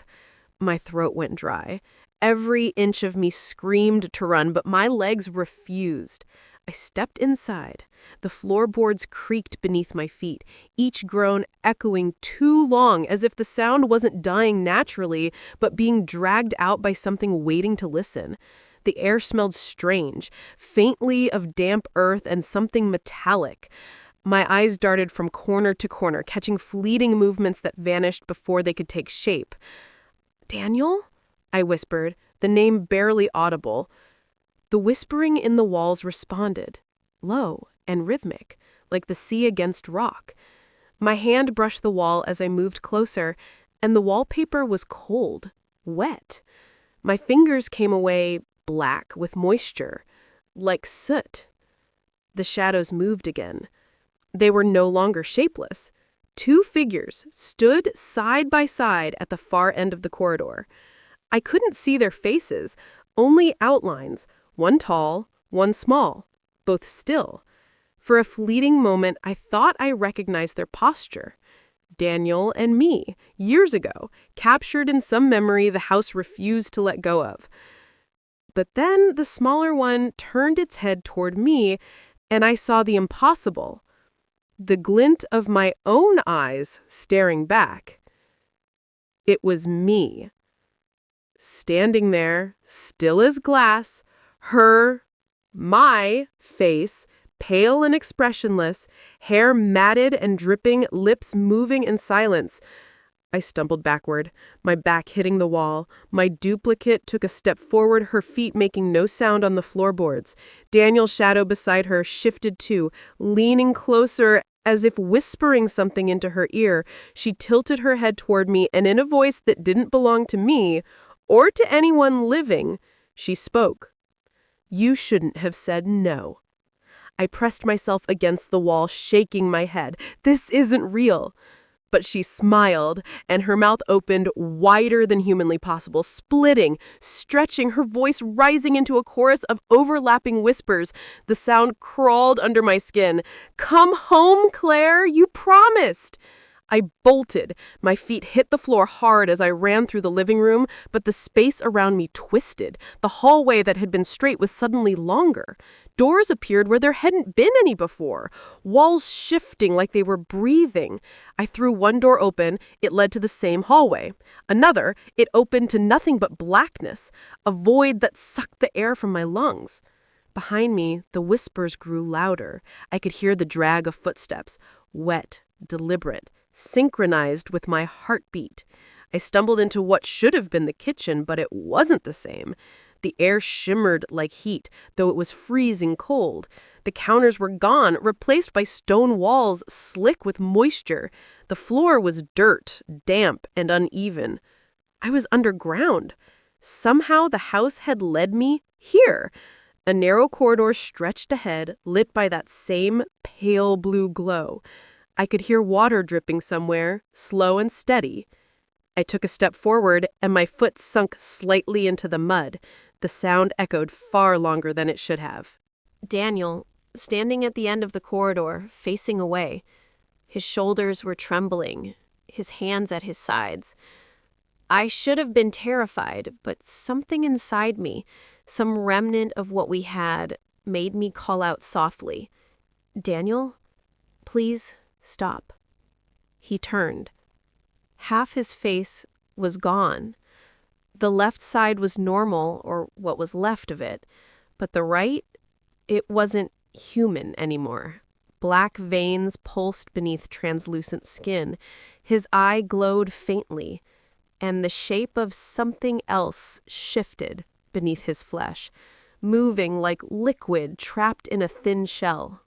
My throat went dry. Every inch of me screamed to run, but my legs refused. I stepped inside. The floorboards creaked beneath my feet, each groan echoing too long, as if the sound wasn't dying naturally, but being dragged out by something waiting to listen. The air smelled strange, faintly of damp earth and something metallic. My eyes darted from corner to corner, catching fleeting movements that vanished before they could take shape. "Daniel?" I whispered, the name barely audible. The whispering in the walls responded, low and rhythmic, like the sea against rock. My hand brushed the wall as I moved closer, and the wallpaper was cold, wet. My fingers came away black with moisture, like soot. The shadows moved again. They were no longer shapeless. Two figures stood side by side at the far end of the corridor. I couldn't see their faces, only outlines, one tall, one small, both still. For a fleeting moment, I thought I recognized their posture. Daniel and me, years ago, captured in some memory the house refused to let go of. But then the smaller one turned its head toward me, and I saw the impossible. The glint of my own eyes staring back. It was me. Standing there, still as glass, my face, pale and expressionless, hair matted and dripping, lips moving in silence. I stumbled backward, my back hitting the wall. My duplicate took a step forward, her feet making no sound on the floorboards. Daniel's shadow beside her shifted too, leaning closer as if whispering something into her ear. She tilted her head toward me, and in a voice that didn't belong to me or to anyone living, she spoke. "You shouldn't have said no." I pressed myself against the wall, shaking my head. "This isn't real." But she smiled, and her mouth opened wider than humanly possible, splitting, stretching, her voice rising into a chorus of overlapping whispers. The sound crawled under my skin. "Come home, Claire, you promised." I bolted. My feet hit the floor hard as I ran through the living room, but the space around me twisted. The hallway that had been straight was suddenly longer. Doors appeared where there hadn't been any before, walls shifting like they were breathing. I threw one door open, it led to the same hallway. Another, it opened to nothing but blackness, a void that sucked the air from my lungs. Behind me, the whispers grew louder. I could hear the drag of footsteps, wet, deliberate, synchronized with my heartbeat. I stumbled into what should have been the kitchen, but it wasn't the same. The air shimmered like heat, though it was freezing cold. The counters were gone, replaced by stone walls slick with moisture. The floor was dirt, damp and uneven. I was underground. Somehow the house had led me here. A narrow corridor stretched ahead, lit by that same pale blue glow. I could hear water dripping somewhere, slow and steady. I took a step forward, and my foot sunk slightly into the mud. The sound echoed far longer than it should have. Daniel, standing at the end of the corridor, facing away. His shoulders were trembling, his hands at his sides. I should have been terrified, but something inside me, some remnant of what we had, made me call out softly, "Daniel, please stop." He turned. Half his face was gone. The left side was normal, or what was left of it, but the right, it wasn't human anymore. Black veins pulsed beneath translucent skin. His eye glowed faintly, and the shape of something else shifted beneath his flesh, moving like liquid trapped in a thin shell.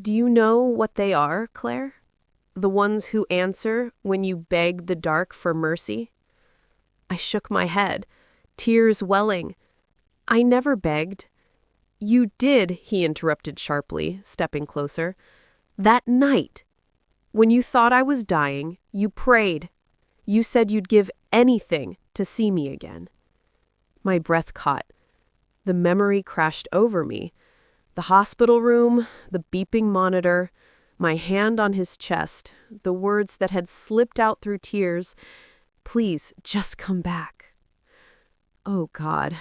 "Do you know what they are, Claire? The ones who answer when you beg the dark for mercy?" I shook my head, tears welling. "I never begged." "You did," he interrupted sharply, stepping closer. "That night, when you thought I was dying, you prayed. You said you'd give anything to see me again." My breath caught. The memory crashed over me. The hospital room, the beeping monitor, my hand on his chest, the words that had slipped out through tears. "Please, just come back." "Oh, God."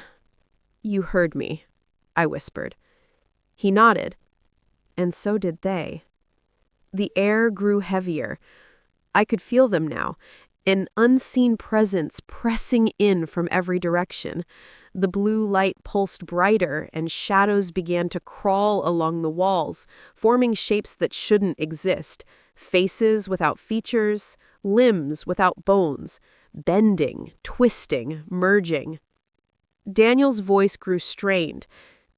"You heard me," I whispered. He nodded, and so did they. The air grew heavier. I could feel them now, An unseen presence pressing in from every direction. The blue light pulsed brighter, and shadows began to crawl along the walls, forming shapes that shouldn't exist. Faces without features, limbs without bones, bending, twisting, merging. Daniel's voice grew strained.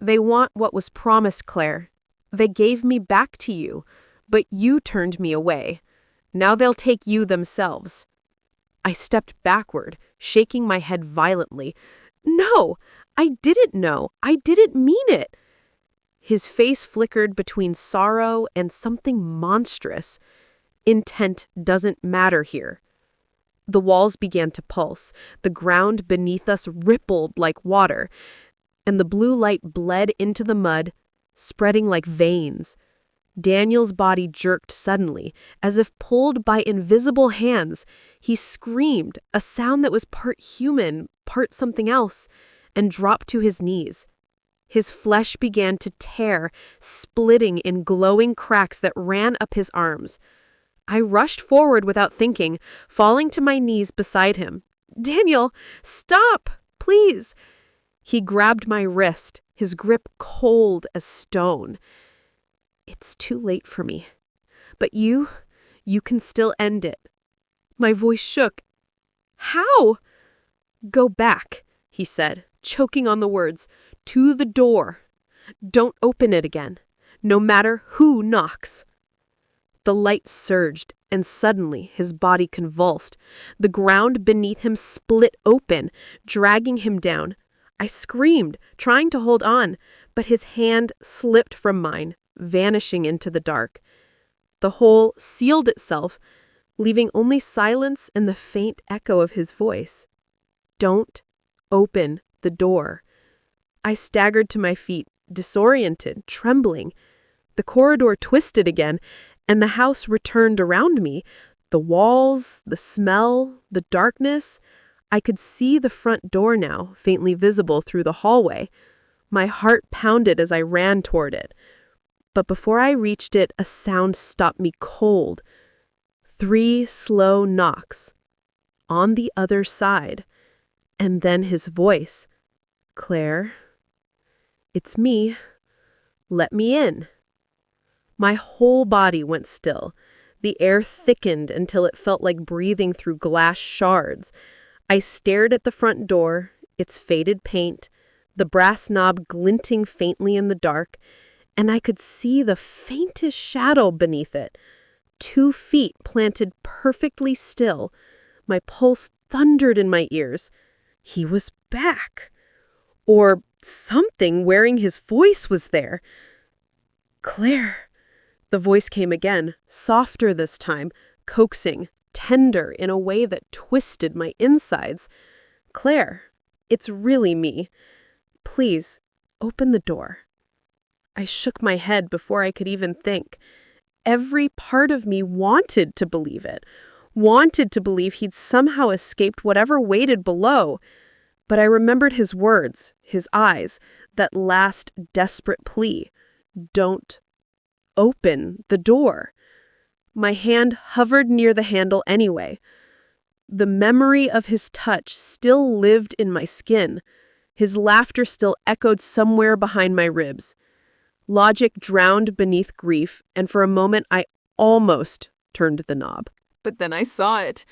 "They want what was promised, Claire. They gave me back to you, but you turned me away. Now they'll take you themselves." I stepped backward, shaking my head violently. "No, I didn't know. I didn't mean it." His face flickered between sorrow and something monstrous. Intent doesn't matter here. The walls began to pulse. The ground beneath us rippled like water, and the blue light bled into the mud, spreading like veins. Daniel's body jerked suddenly, as if pulled by invisible hands. He screamed, a sound that was part human, part something else, and dropped to his knees. His flesh began to tear, splitting in glowing cracks that ran up his arms. I rushed forward without thinking, falling to my knees beside him. "Daniel, stop, please." He grabbed my wrist, his grip cold as stone. "It's too late for me. But you can still end it." My voice shook. "How?" "Go back," he said, choking on the words, "to the door. Don't open it again, no matter who knocks." The light surged, and suddenly his body convulsed. The ground beneath him split open, dragging him down. I screamed, trying to hold on, but his hand slipped from mine, vanishing into the dark. The hole sealed itself, leaving only silence and the faint echo of his voice. "Don't open the door." I staggered to my feet, disoriented, trembling. The corridor twisted again, and the house returned around me. The walls, the smell, the darkness. I could see the front door now, faintly visible through the hallway. My heart pounded as I ran toward it. But before I reached it, a sound stopped me cold. 3 slow knocks. On the other side. And then his voice. "Claire, it's me. Let me in." My whole body went still. The air thickened until it felt like breathing through glass shards. I stared at the front door, its faded paint, the brass knob glinting faintly in the dark, and I could see the faintest shadow beneath it. 2 feet planted perfectly still. My pulse thundered in my ears. He was back. Or something wearing his voice was there. "Claire." The voice came again, softer this time, coaxing, tender in a way that twisted my insides. "Claire, it's really me. Please, open the door." I shook my head before I could even think. Every part of me wanted to believe it, wanted to believe he'd somehow escaped whatever waited below. But I remembered his words, his eyes, that last desperate plea. "Don't open the door." My hand hovered near the handle anyway. The memory of his touch still lived in my skin. His laughter still echoed somewhere behind my ribs. Logic drowned beneath grief, and for a moment I almost turned the knob. But then I saw it.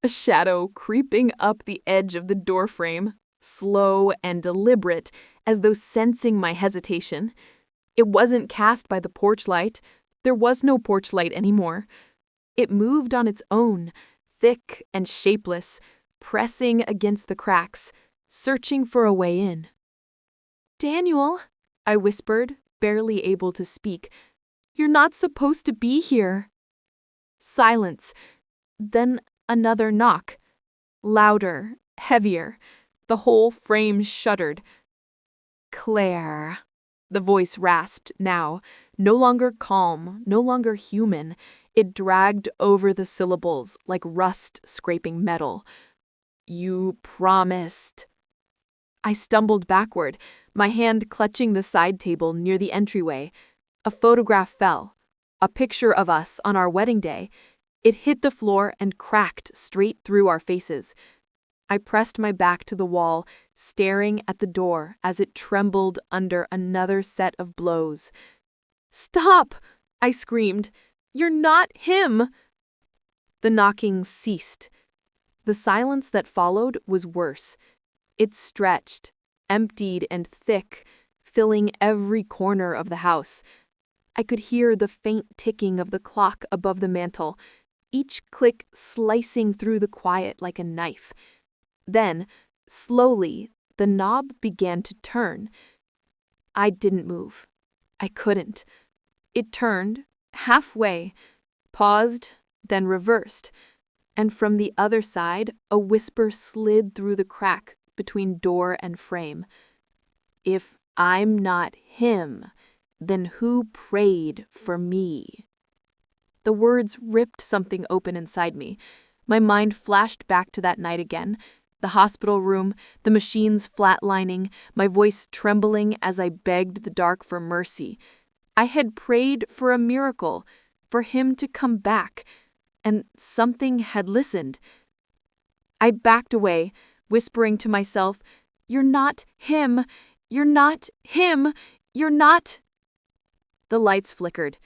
A shadow creeping up the edge of the doorframe, slow and deliberate, as though sensing my hesitation. It wasn't cast by the porch light. There was no porch light anymore. It moved on its own, thick and shapeless, pressing against the cracks, searching for a way in. "Daniel," I whispered, barely able to speak, "you're not supposed to be here." Silence. Then another knock. Louder, heavier. The whole frame shuddered. "Claire." The voice rasped now, no longer calm, no longer human. It dragged over the syllables like rust scraping metal. "You promised." I stumbled backward, my hand clutching the side table near the entryway. A photograph fell. A picture of us on our wedding day. It hit the floor and cracked straight through our faces. I pressed my back to the wall, staring at the door as it trembled under another set of blows. "Stop!" I screamed. "You're not him!" The knocking ceased. The silence that followed was worse. It stretched, emptied and thick, filling every corner of the house. I could hear the faint ticking of the clock above the mantel, each click slicing through the quiet like a knife. Then, slowly, the knob began to turn. I didn't move. I couldn't. It turned, halfway, paused, then reversed, and from the other side, a whisper slid through the crack between door and frame. "If I'm not him, then who prayed for me?" The words ripped something open inside me. My mind flashed back to that night again. The hospital room, the machines flatlining, my voice trembling as I begged the dark for mercy. I had prayed for a miracle, for him to come back, and something had listened. I backed away, whispering to myself, "You're not him! You're not him! You're not—" The lights flickered.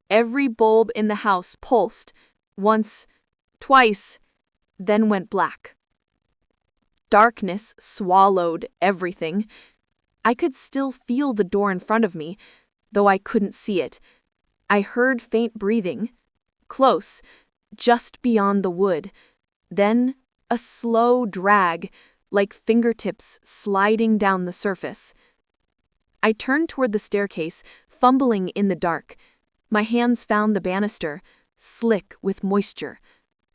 Every bulb in the house pulsed, once, twice, then went black. Darkness swallowed everything. I could still feel the door in front of me, though I couldn't see it. I heard faint breathing, close, just beyond the wood. Then a slow drag, like fingertips sliding down the surface. I turned toward the staircase, fumbling in the dark. My hands found the banister, slick with moisture.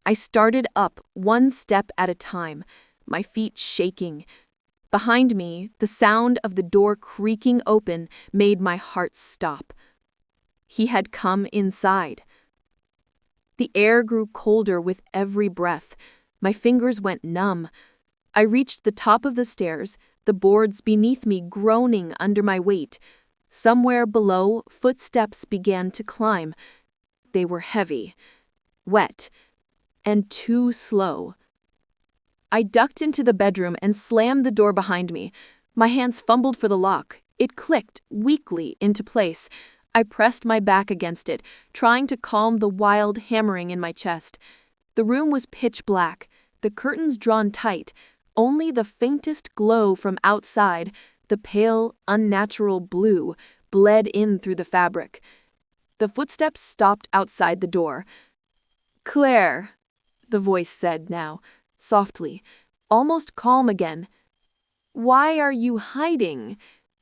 I started up one step at a time, my feet shaking. Behind me, the sound of the door creaking open made my heart stop. He had come inside. The air grew colder with every breath. My fingers went numb. I reached the top of the stairs, the boards beneath me groaning under my weight. Somewhere below, footsteps began to climb. They were heavy, wet, and too slow. I ducked into the bedroom and slammed the door behind me. My hands fumbled for the lock. It clicked weakly into place. I pressed my back against it, trying to calm the wild hammering in my chest. The room was pitch black, the curtains drawn tight. Only the faintest glow from outside, the pale, unnatural blue, bled in through the fabric. The footsteps stopped outside the door. "Claire," the voice said now, softly, almost calm again. "Why are you hiding?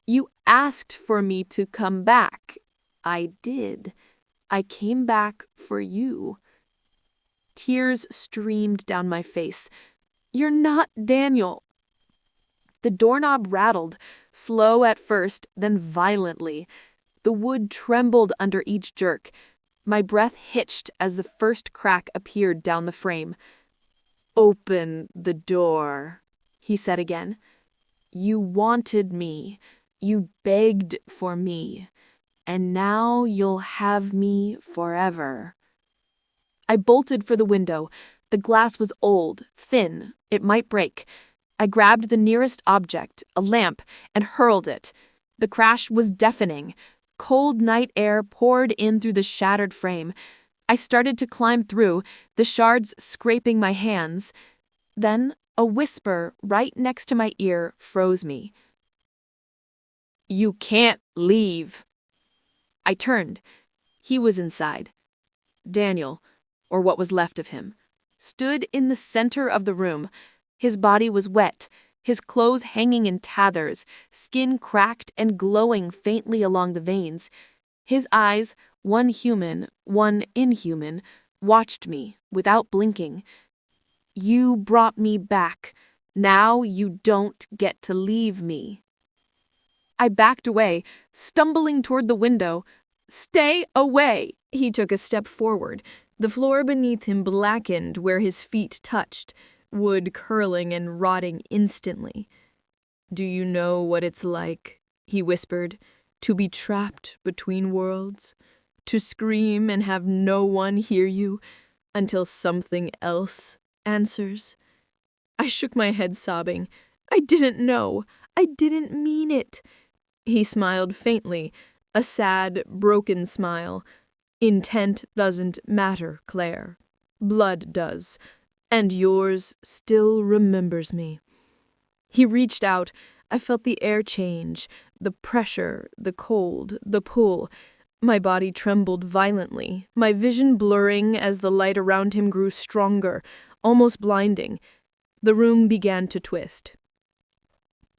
You asked for me to come back. I did. I came back for you." Tears streamed down my face. "You're not Daniel." The doorknob rattled, slow at first, then violently. The wood trembled under each jerk. My breath hitched as the first crack appeared down the frame. "Open the door," he said again. "You wanted me. You begged for me. And now you'll have me forever." I bolted for the window. The glass was old, thin. It might break. I grabbed the nearest object, a lamp, and hurled it. The crash was deafening. Cold night air poured in through the shattered frame. I started to climb through, the shards scraping my hands. Then a whisper right next to my ear froze me. "You can't leave." I turned. He was inside. Daniel, or what was left of him, stood in the center of the room. His body was wet, his clothes hanging in tatters, skin cracked and glowing faintly along the veins. His eyes, one human, one inhuman, watched me without blinking. "You brought me back. Now you don't get to leave me." I backed away, stumbling toward the window. "Stay away!" He took a step forward. The floor beneath him blackened where his feet touched, wood curling and rotting instantly. "Do you know what it's like," he whispered, "to be trapped between worlds? To scream and have no one hear you? until something else answers. I shook my head, sobbing. I didn't know. I didn't mean it. He smiled faintly, a sad, broken smile. Intent doesn't matter, Claire. Blood does, and yours still remembers me. He reached out. I felt the air change, the pressure, the cold, the pull. My body trembled violently, my vision blurring as the light around him grew stronger, almost blinding. The room began to twist.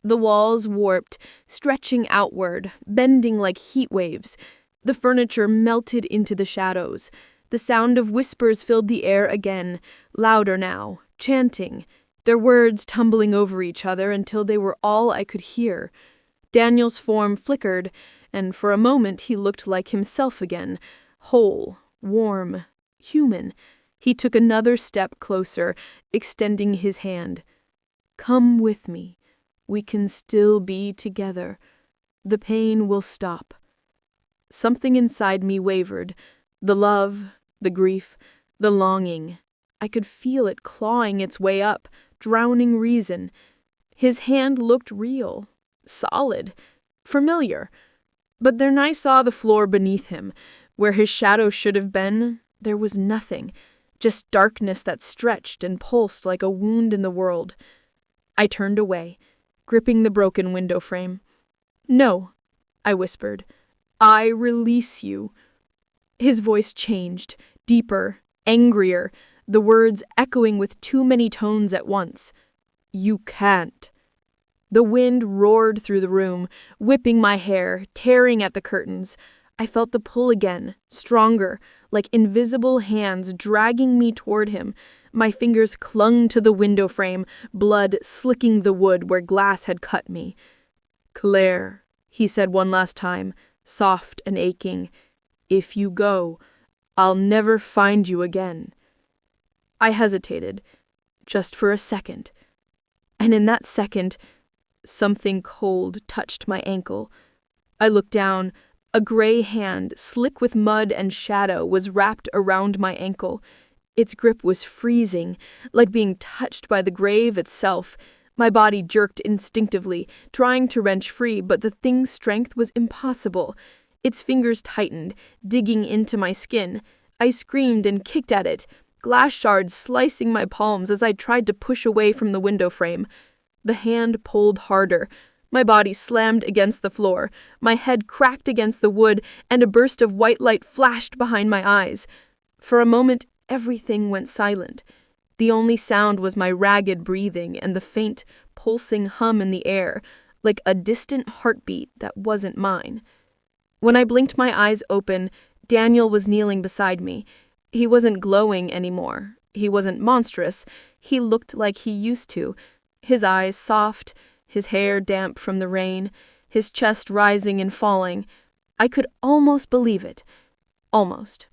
The walls warped, stretching outward, bending like heat waves. The furniture melted into the shadows. The sound of whispers filled the air again, louder now, chanting, their words tumbling over each other until they were all I could hear. Daniel's form flickered, and for a moment he looked like himself again, whole, warm, human. He took another step closer, extending his hand. Come with me. We can still be together. The pain will stop. Something inside me wavered. The love, the grief, the longing. I could feel it clawing its way up, drowning reason. His hand looked real, solid, familiar. But then I saw the floor beneath him. Where his shadow should have been, there was nothing, just darkness that stretched and pulsed like a wound in the world. I turned away, gripping the broken window frame. No, I whispered. I release you. His voice changed, deeper, angrier, the words echoing with too many tones at once. You can't. The wind roared through the room, whipping my hair, tearing at the curtains. I felt the pull again, stronger, like invisible hands dragging me toward him. My fingers clung to the window frame, blood slicking the wood where glass had cut me. Claire, he said one last time, soft and aching, if you go, I'll never find you again. I hesitated, just for a second. And in that second, something cold touched my ankle. I looked down. A gray hand, slick with mud and shadow, was wrapped around my ankle. Its grip was freezing, like being touched by the grave itself. My body jerked instinctively, trying to wrench free, but the thing's strength was impossible. Its fingers tightened, digging into my skin. I screamed and kicked at it, glass shards slicing my palms as I tried to push away from the window frame. The hand pulled harder. My body slammed against the floor. My head cracked against the wood, and a burst of white light flashed behind my eyes. For a moment, everything went silent. The only sound was my ragged breathing and the faint, pulsing hum in the air, like a distant heartbeat that wasn't mine. When I blinked my eyes open, Daniel was kneeling beside me. He wasn't glowing anymore. He wasn't monstrous. He looked like he used to. His eyes soft, his hair damp from the rain, his chest rising and falling. I could almost believe it. Almost.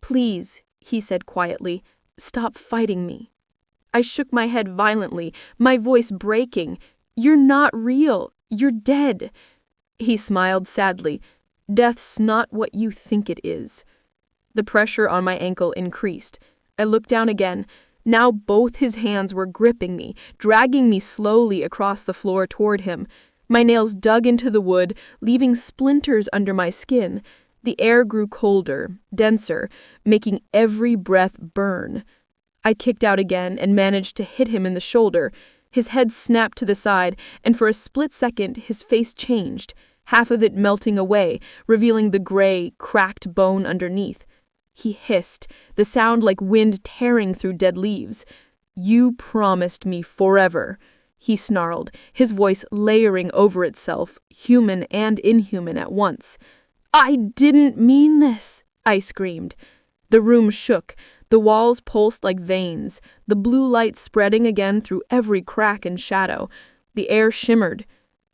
Please, he said quietly, stop fighting me. I shook my head violently, my voice breaking. You're not real. You're dead. He smiled sadly. Death's not what you think it is. The pressure on my ankle increased. I looked down again. Now both his hands were gripping me, dragging me slowly across the floor toward him. My nails dug into the wood, leaving splinters under my skin. The air grew colder, denser, making every breath burn. I kicked out again and managed to hit him in the shoulder. His head snapped to the side, and for a split second his face changed, half of it melting away, revealing the gray, cracked bone underneath. He hissed, the sound like wind tearing through dead leaves. You promised me forever, he snarled, his voice layering over itself, human and inhuman at once. I didn't mean this, I screamed. The room shook, the walls pulsed like veins, the blue light spreading again through every crack and shadow. The air shimmered.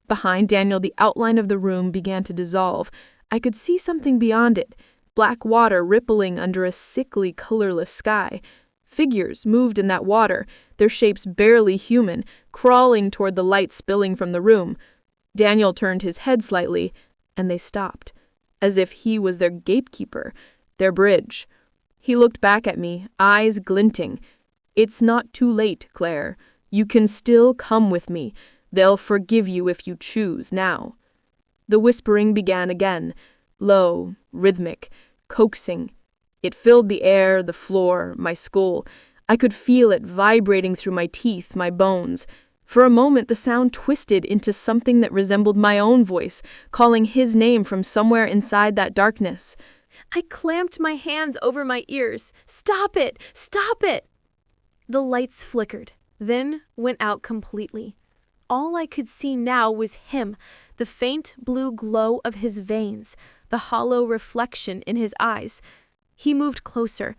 Behind Daniel, the outline of the room began to dissolve. I could see something beyond it. Black water rippling under a sickly, colorless sky. Figures moved in that water, their shapes barely human, crawling toward the light spilling from the room. Daniel turned his head slightly, and they stopped, as if he was their gatekeeper, their bridge. He looked back at me, eyes glinting. "It's not too late, Claire. You can still come with me. They'll forgive you if you choose now." The whispering began again, low, rhythmic, coaxing. It filled the air, the floor, my skull. I could feel it vibrating through my teeth, my bones. For a moment, the sound twisted into something that resembled my own voice, calling his name from somewhere inside that darkness. I clamped my hands over my ears. "Stop it! Stop it!" The lights flickered, then went out completely. All I could see now was him, the faint blue glow of his veins, the hollow reflection in his eyes. He moved closer.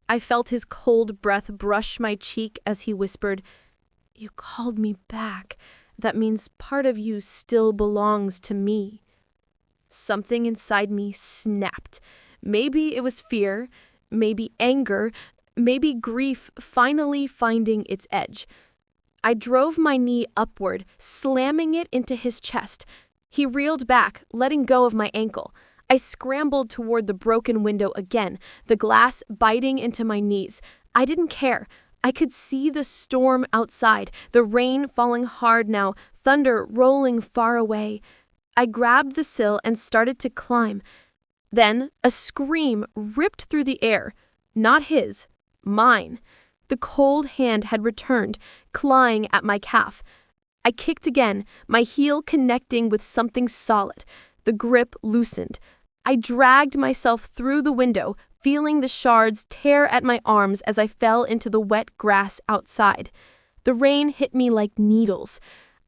I felt his cold breath brush my cheek as he whispered, "You called me back. That means part of you still belongs to me." Something inside me snapped. Maybe it was fear, maybe anger, maybe grief finally finding its edge. I drove my knee upward, slamming it into his chest. He reeled back, letting go of my ankle. I scrambled toward the broken window again, the glass biting into my knees. I didn't care. I could see the storm outside, the rain falling hard now, thunder rolling far away. I grabbed the sill and started to climb. Then a scream ripped through the air. Not his, mine. The cold hand had returned, clawing at my calf. I kicked again, my heel connecting with something solid. The grip loosened. I dragged myself through the window, feeling the shards tear at my arms as I fell into the wet grass outside. The rain hit me like needles.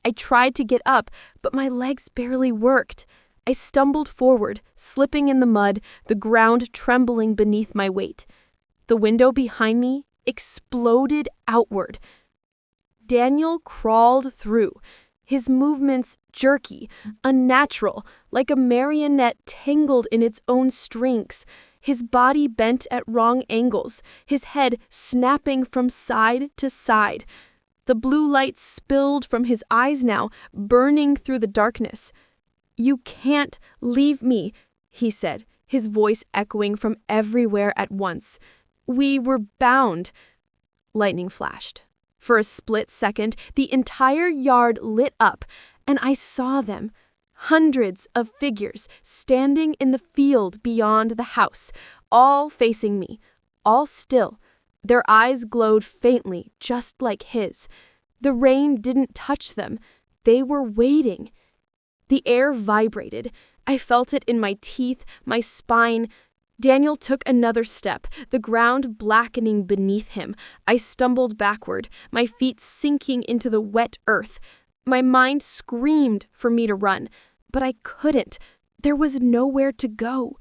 I tried to get up, but my legs barely worked. I stumbled forward, slipping in the mud, the ground trembling beneath my weight. The window behind me exploded outward. Daniel crawled through, his movements jerky, unnatural, like a marionette tangled in its own strings, his body bent at wrong angles, his head snapping from side to side. The blue light spilled from his eyes now, burning through the darkness. "You can't leave me," he said, his voice echoing from everywhere at once. "We were bound." Lightning flashed. For a split second, the entire yard lit up, and I saw them. Hundreds of figures standing in the field beyond the house, all facing me, all still. Their eyes glowed faintly, just like his. The rain didn't touch them. They were waiting. The air vibrated. I felt it in my teeth, my spine. Daniel took another step, the ground blackening beneath him. I stumbled backward, my feet sinking into the wet earth. My mind screamed for me to run, but I couldn't. There was nowhere to go.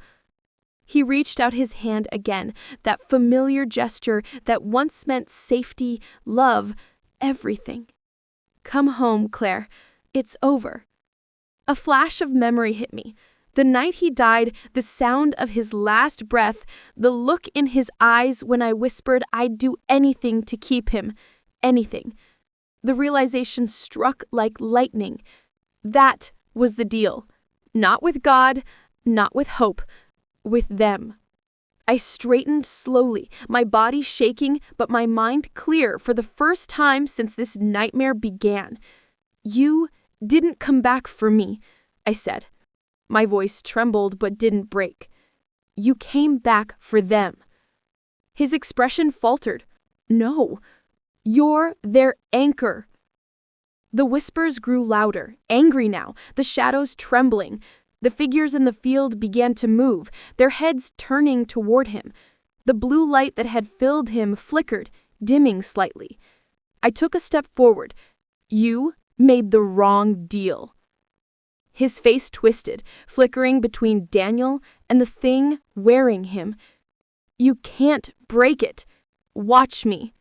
He reached out his hand again, that familiar gesture that once meant safety, love, everything. "Come home, Claire. It's over." A flash of memory hit me. The night he died, the sound of his last breath, the look in his eyes when I whispered I'd do anything to keep him. Anything. The realization struck like lightning. That was the deal. Not with God, not with hope, with them. I straightened slowly, my body shaking, but my mind clear for the first time since this nightmare began. "You didn't come back for me," I said. My voice trembled but didn't break. "You came back for them." His expression faltered. "No, you're their anchor." The whispers grew louder, angry now, the shadows trembling. The figures in the field began to move, their heads turning toward him. The blue light that had filled him flickered, dimming slightly. I took a step forward. "You made the wrong deal." His face twisted, flickering between Daniel and the thing wearing him. "You can't break it. Watch me."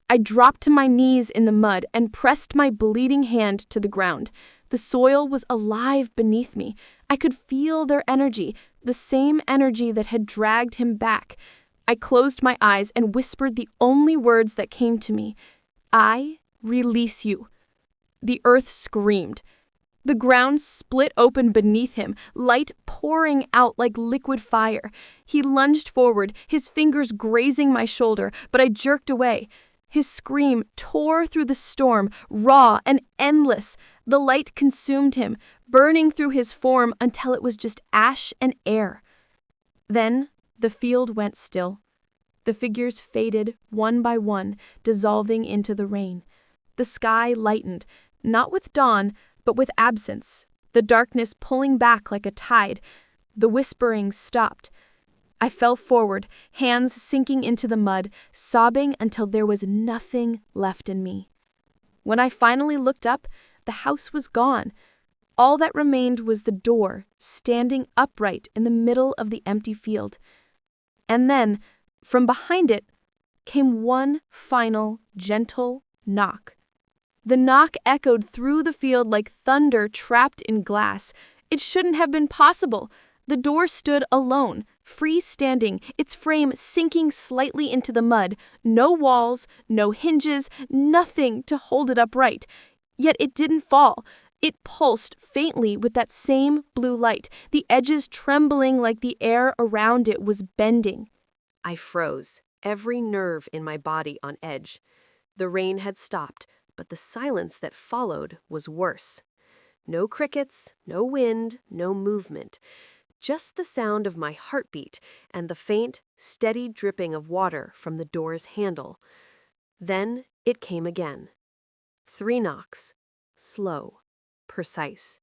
I dropped to my knees in the mud and pressed my bleeding hand to the ground. The soil was alive beneath me. I could feel their energy, the same energy that had dragged him back. I closed my eyes and whispered the only words that came to me. "I release you." The earth screamed. The ground split open beneath him, light pouring out like liquid fire. He lunged forward, his fingers grazing my shoulder, but I jerked away. His scream tore through the storm, raw and endless. The light consumed him, burning through his form until it was just ash and air. Then the field went still. The figures faded one by one, dissolving into the rain. The sky lightened, not with dawn, but with absence, the darkness pulling back like a tide. The whispering stopped. I fell forward, hands sinking into the mud, sobbing until there was nothing left in me. When I finally looked up, the house was gone. All that remained was the door, standing upright in the middle of the empty field. And then, from behind it, came one final, gentle knock. The knock echoed through the field like thunder trapped in glass. It shouldn't have been possible. The door stood alone, freestanding, its frame sinking slightly into the mud. No walls, no hinges, nothing to hold it upright. Yet it didn't fall. It pulsed faintly with that same blue light, the edges trembling like the air around it was bending. I froze, every nerve in my body on edge. The rain had stopped, but the silence that followed was worse. No crickets, no wind, no movement. Just the sound of my heartbeat and the faint, steady dripping of water from the door's handle. Then it came again. 3 knocks. Slow. Precise.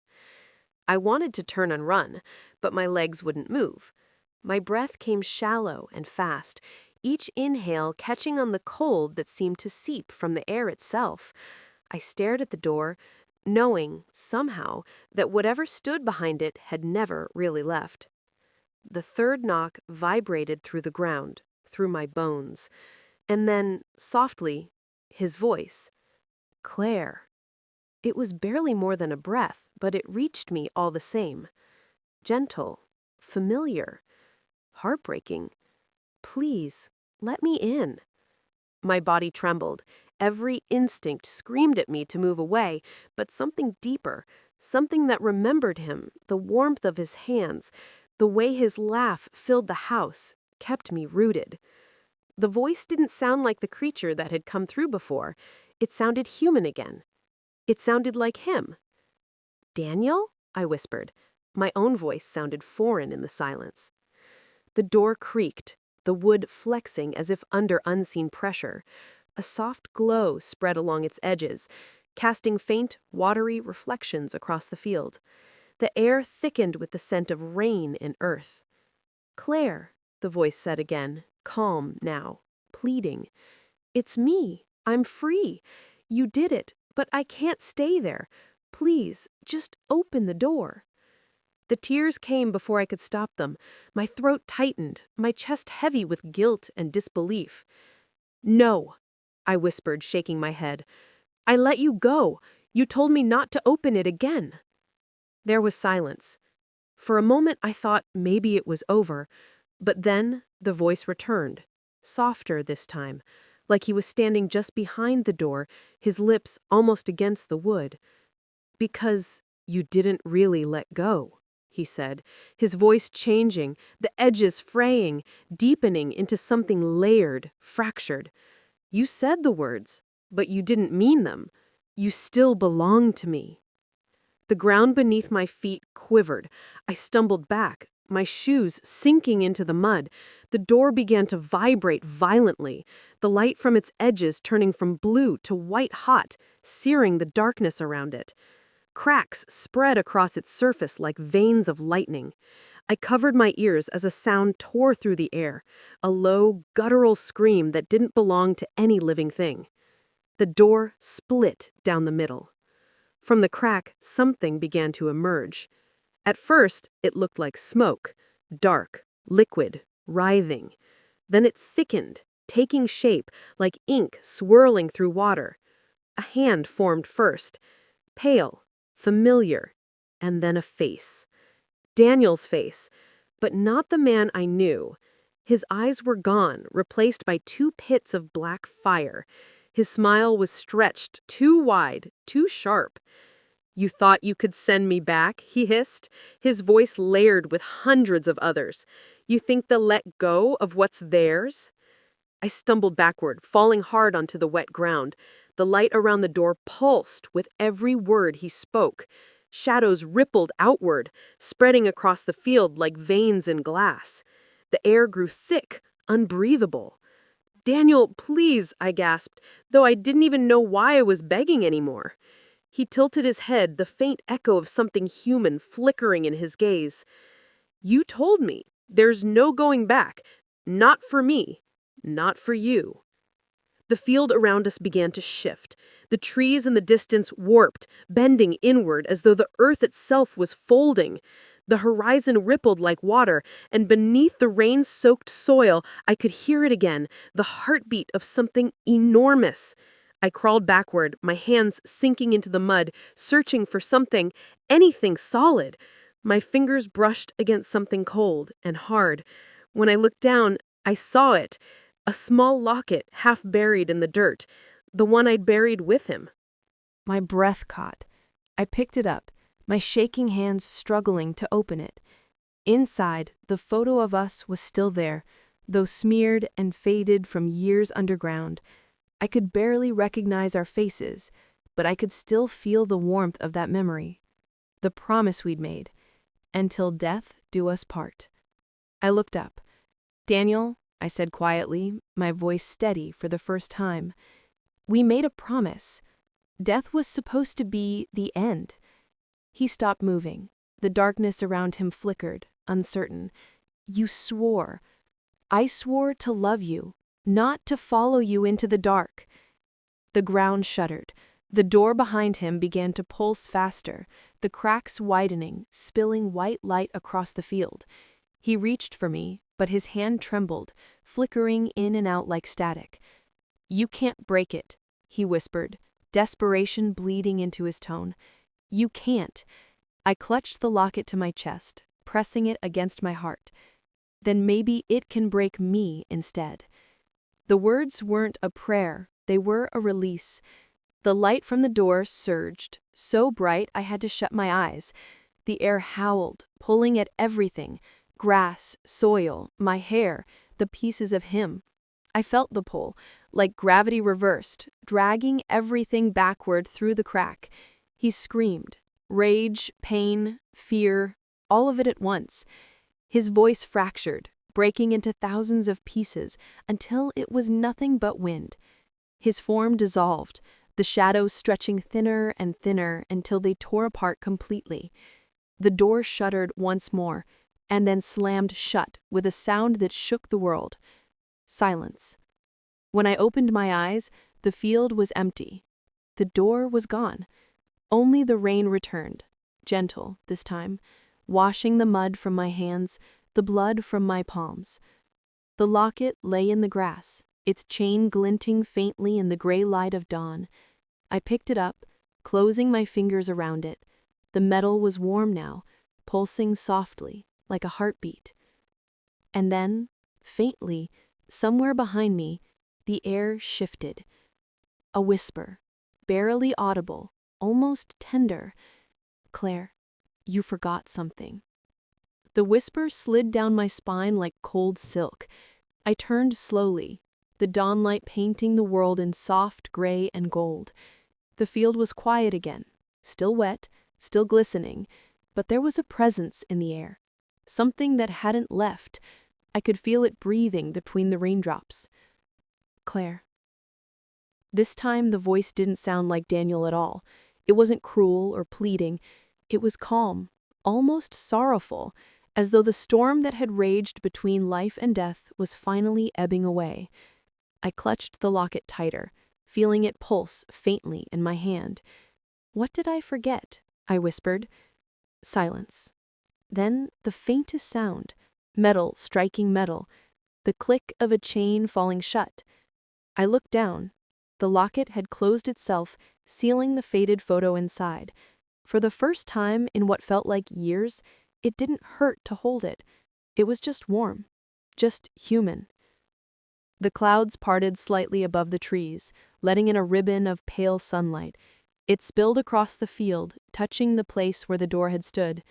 I wanted to turn and run, but my legs wouldn't move. My breath came shallow and fast, each inhale catching on the cold that seemed to seep from the air itself. I stared at the door, knowing, somehow, that whatever stood behind it had never really left. The 3rd knock vibrated through the ground, through my bones. And then, softly, his voice. Claire. It was barely more than a breath, but it reached me all the same. Gentle, familiar, heartbreaking. Please, let me in. My body trembled. Every instinct screamed at me to move away, but something deeper, something that remembered him, the warmth of his hands, the way his laugh filled the house, kept me rooted. The voice didn't sound like the creature that had come through before. It sounded human again. It sounded like him. Daniel? I whispered. My own voice sounded foreign in the silence. The door creaked, the wood flexing as if under unseen pressure. A soft glow spread along its edges, casting faint, watery reflections across the field. The air thickened with the scent of rain and earth. Claire, the voice said again, calm now, pleading. It's me. I'm free. You did it, but I can't stay there. Please, just open the door. The tears came before I could stop them. My throat tightened, my chest heavy with guilt and disbelief. No, I whispered, shaking my head. I let you go. You told me not to open it again. There was silence. For a moment I thought maybe it was over, but then the voice returned, softer this time, like he was standing just behind the door, his lips almost against the wood. Because you didn't really let go, he said, his voice changing, the edges fraying, deepening into something layered, fractured. You said the words, but you didn't mean them. You still belong to me. The ground beneath my feet quivered. I stumbled back, my shoes sinking into the mud. The door began to vibrate violently, the light from its edges turning from blue to white hot, searing the darkness around it. Cracks spread across its surface like veins of lightning. I covered my ears as a sound tore through the air, a low, guttural scream that didn't belong to any living thing. The door split down the middle. From the crack, something began to emerge. At first, it looked like smoke, dark, liquid, writhing. Then it thickened, taking shape like ink swirling through water. A hand formed first, pale, familiar, and then a face. Daniel's face, but not the man I knew. His eyes were gone, replaced by 2 pits of black fire. His smile was stretched too wide, too sharp. "You thought you could send me back?" he hissed, his voice layered with hundreds of others. "You think they'll let go of what's theirs?" I stumbled backward, falling hard onto the wet ground. The light around the door pulsed with every word he spoke. Shadows rippled outward, spreading across the field like veins in glass. The air grew thick, unbreathable. "Daniel, please," I gasped, though I didn't even know why I was begging anymore. He tilted his head, the faint echo of something human flickering in his gaze. "You told me. There's no going back. Not for me. Not for you." The field around us began to shift. The trees in the distance warped, bending inward as though the earth itself was folding. The horizon rippled like water, and beneath the rain-soaked soil, I could hear it again, the heartbeat of something enormous. I crawled backward, my hands sinking into the mud, searching for something, anything solid. My fingers brushed against something cold and hard. When I looked down, I saw it. A small locket, half buried in the dirt, the one I'd buried with him. My breath caught. I picked it up, my shaking hands struggling to open it. Inside, the photo of us was still there, though smeared and faded from years underground. I could barely recognize our faces, but I could still feel the warmth of that memory. The promise we'd made. Until death do us part. I looked up. "Daniel," I said quietly, my voice steady for the first time. "We made a promise. Death was supposed to be the end." He stopped moving. The darkness around him flickered, uncertain. "You swore." "I swore to love you, not to follow you into the dark." The ground shuddered. The door behind him began to pulse faster, the cracks widening, spilling white light across the field. He reached for me, but his hand trembled, flickering in and out like static. "You can't break it," he whispered, desperation bleeding into his tone. "You can't." I clutched the locket to my chest, pressing it against my heart. "Then maybe it can break me instead." The words weren't a prayer, they were a release. The light from the door surged, so bright I had to shut my eyes. The air howled, pulling at everything. Grass, soil, my hair, the pieces of him. I felt the pull, like gravity reversed, dragging everything backward through the crack. He screamed. Rage, pain, fear, all of it at once. His voice fractured, breaking into thousands of pieces, until it was nothing but wind. His form dissolved, the shadows stretching thinner and thinner until they tore apart completely. The door shuddered once more, and then slammed shut with a sound that shook the world. Silence. When I opened my eyes, the field was empty. The door was gone. Only the rain returned, gentle this time, washing the mud from my hands, the blood from my palms. The locket lay in the grass, its chain glinting faintly in the gray light of dawn. I picked it up, closing my fingers around it. The metal was warm now, pulsing softly, like a heartbeat. And then, faintly, somewhere behind me, the air shifted. A whisper, barely audible, almost tender. "Claire, you forgot something." The whisper slid down my spine like cold silk. I turned slowly, the dawnlight painting the world in soft gray and gold. The field was quiet again, still wet, still glistening, but there was a presence in the air. Something that hadn't left. I could feel it breathing between the raindrops. "Claire." This time the voice didn't sound like Daniel at all. It wasn't cruel or pleading. It was calm, almost sorrowful, as though the storm that had raged between life and death was finally ebbing away. I clutched the locket tighter, feeling it pulse faintly in my hand. "What did I forget?" I whispered. Silence. Then the faintest sound, metal striking metal, the click of a chain falling shut. I looked down. The locket had closed itself, sealing the faded photo inside. For the first time in what felt like years, it didn't hurt to hold it. It was just warm, just human. The clouds parted slightly above the trees, letting in a ribbon of pale sunlight. It spilled across the field, touching the place where the door had stood.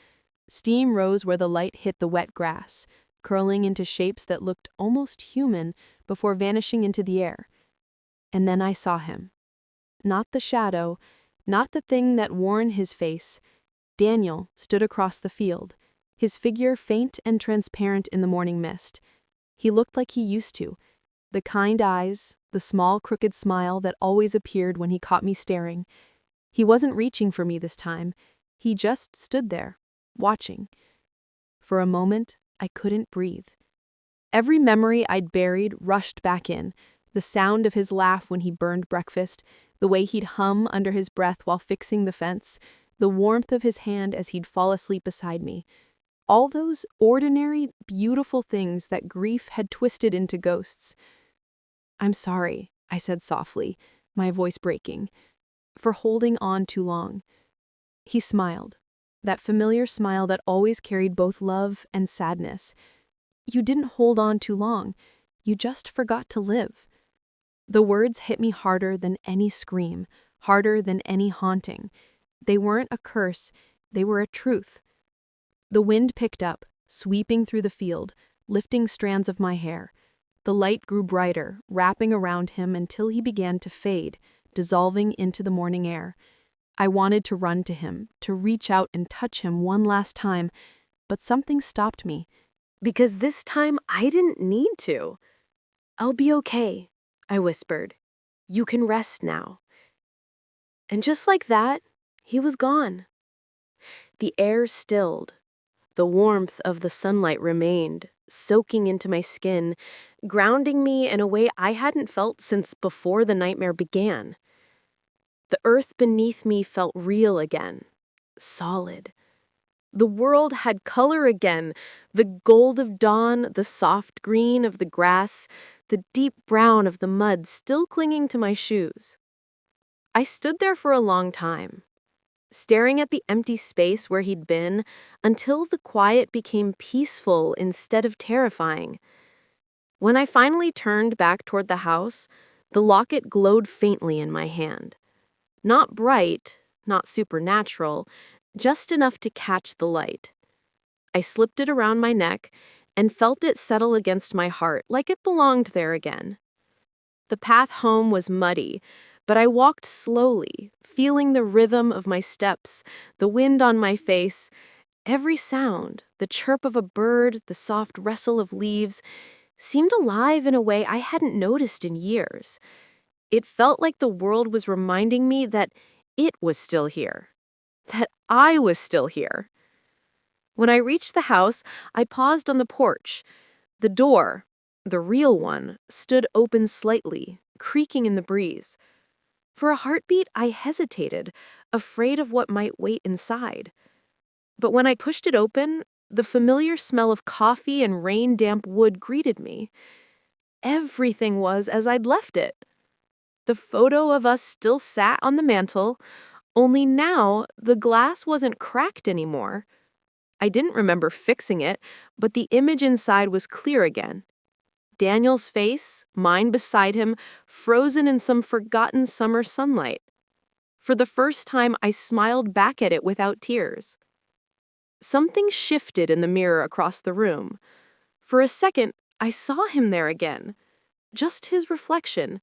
Steam rose where the light hit the wet grass, curling into shapes that looked almost human before vanishing into the air. And then I saw him. Not the shadow, not the thing that worn his face. Daniel stood across the field, his figure faint and transparent in the morning mist. He looked like he used to. The kind eyes, the small crooked smile that always appeared when he caught me staring. He wasn't reaching for me this time. He just stood there, watching. For a moment, I couldn't breathe. Every memory I'd buried rushed back in. The sound of his laugh when he burned breakfast, the way he'd hum under his breath while fixing the fence, the warmth of his hand as he'd fall asleep beside me. All those ordinary, beautiful things that grief had twisted into ghosts. "I'm sorry," I said softly, my voice breaking, "for holding on too long." He smiled, that familiar smile that always carried both love and sadness. "You didn't hold on too long. You just forgot to live." The words hit me harder than any scream, harder than any haunting. They weren't a curse, they were a truth. The wind picked up, sweeping through the field, lifting strands of my hair. The light grew brighter, wrapping around him until he began to fade, dissolving into the morning air. I wanted to run to him, to reach out and touch him one last time, but something stopped me. Because this time I didn't need to. "I'll be okay," I whispered. "You can rest now." And just like that, he was gone. The air stilled. The warmth of the sunlight remained, soaking into my skin, grounding me in a way I hadn't felt since before the nightmare began. The earth beneath me felt real again, solid. The world had color again, the gold of dawn, the soft green of the grass, the deep brown of the mud still clinging to my shoes. I stood there for a long time, staring at the empty space where he'd been until the quiet became peaceful instead of terrifying. When I finally turned back toward the house, the locket glowed faintly in my hand. Not bright, not supernatural, just enough to catch the light. I slipped it around my neck and felt it settle against my heart like it belonged there again. The path home was muddy, but I walked slowly, feeling the rhythm of my steps, the wind on my face. Every sound, the chirp of a bird, the soft rustle of leaves, seemed alive in a way I hadn't noticed in years. It felt like the world was reminding me that it was still here, that I was still here. When I reached the house, I paused on the porch. The door, the real one, stood open slightly, creaking in the breeze. For a heartbeat, I hesitated, afraid of what might wait inside. But when I pushed it open, the familiar smell of coffee and rain-damp wood greeted me. Everything was as I'd left it. The photo of us still sat on the mantel, only now the glass wasn't cracked anymore. I didn't remember fixing it, but the image inside was clear again. Daniel's face, mine beside him, frozen in some forgotten summer sunlight. For the first time, I smiled back at it without tears. Something shifted in the mirror across the room. For a second, I saw him there again. Just his reflection,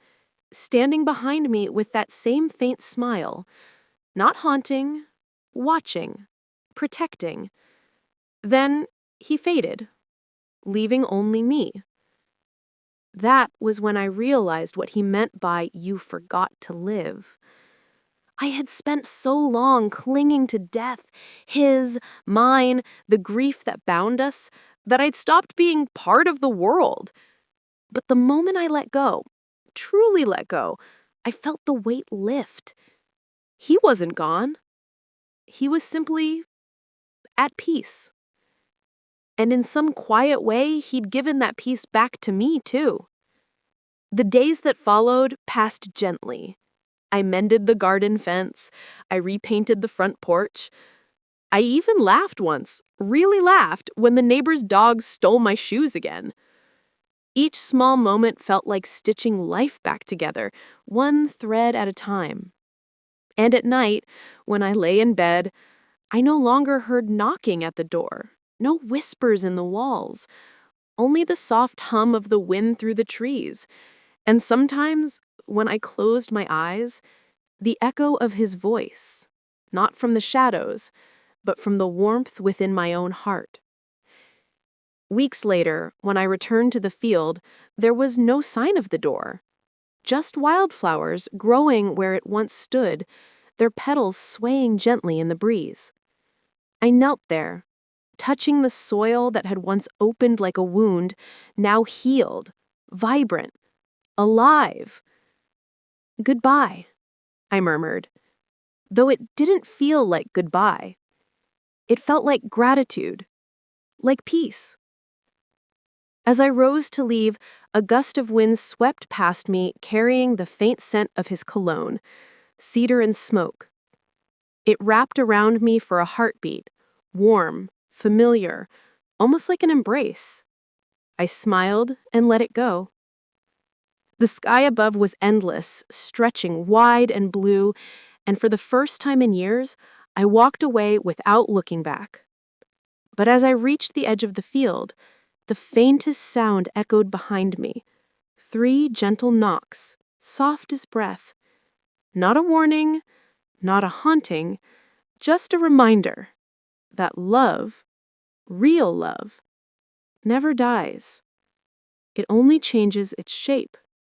standing behind me with that same faint smile. Not haunting, watching, protecting. Then he faded, leaving only me. That was when I realized what he meant by "you forgot to live." I had spent so long clinging to death, his, mine, the grief that bound us, that I'd stopped being part of the world. But the moment I let go, truly let go, I felt the weight lift. He wasn't gone. He was simply at peace. And in some quiet way, he'd given that peace back to me, too. The days that followed passed gently. I mended the garden fence. I repainted the front porch. I even laughed once, really laughed, when the neighbor's dogs stole my shoes again. Each small moment felt like stitching life back together, one thread at a time. And at night, when I lay in bed, I no longer heard knocking at the door, no whispers in the walls, only the soft hum of the wind through the trees. And sometimes, when I closed my eyes, the echo of his voice, not from the shadows, but from the warmth within my own heart. Weeks later, when I returned to the field, there was no sign of the door. Just wildflowers growing where it once stood, their petals swaying gently in the breeze. I knelt there, touching the soil that had once opened like a wound, now healed, vibrant, alive. "Goodbye," I murmured, though it didn't feel like goodbye. It felt like gratitude, like peace. As I rose to leave, a gust of wind swept past me, carrying the faint scent of his cologne, cedar and smoke. It wrapped around me for a heartbeat, warm, familiar, almost like an embrace. I smiled and let it go. The sky above was endless, stretching wide and blue, and for the first time in years, I walked away without looking back. But as I reached the edge of the field, the faintest sound echoed behind me. 3 gentle knocks, soft as breath. Not a warning, not a haunting, just a reminder that love, real love, never dies. It only changes its shape.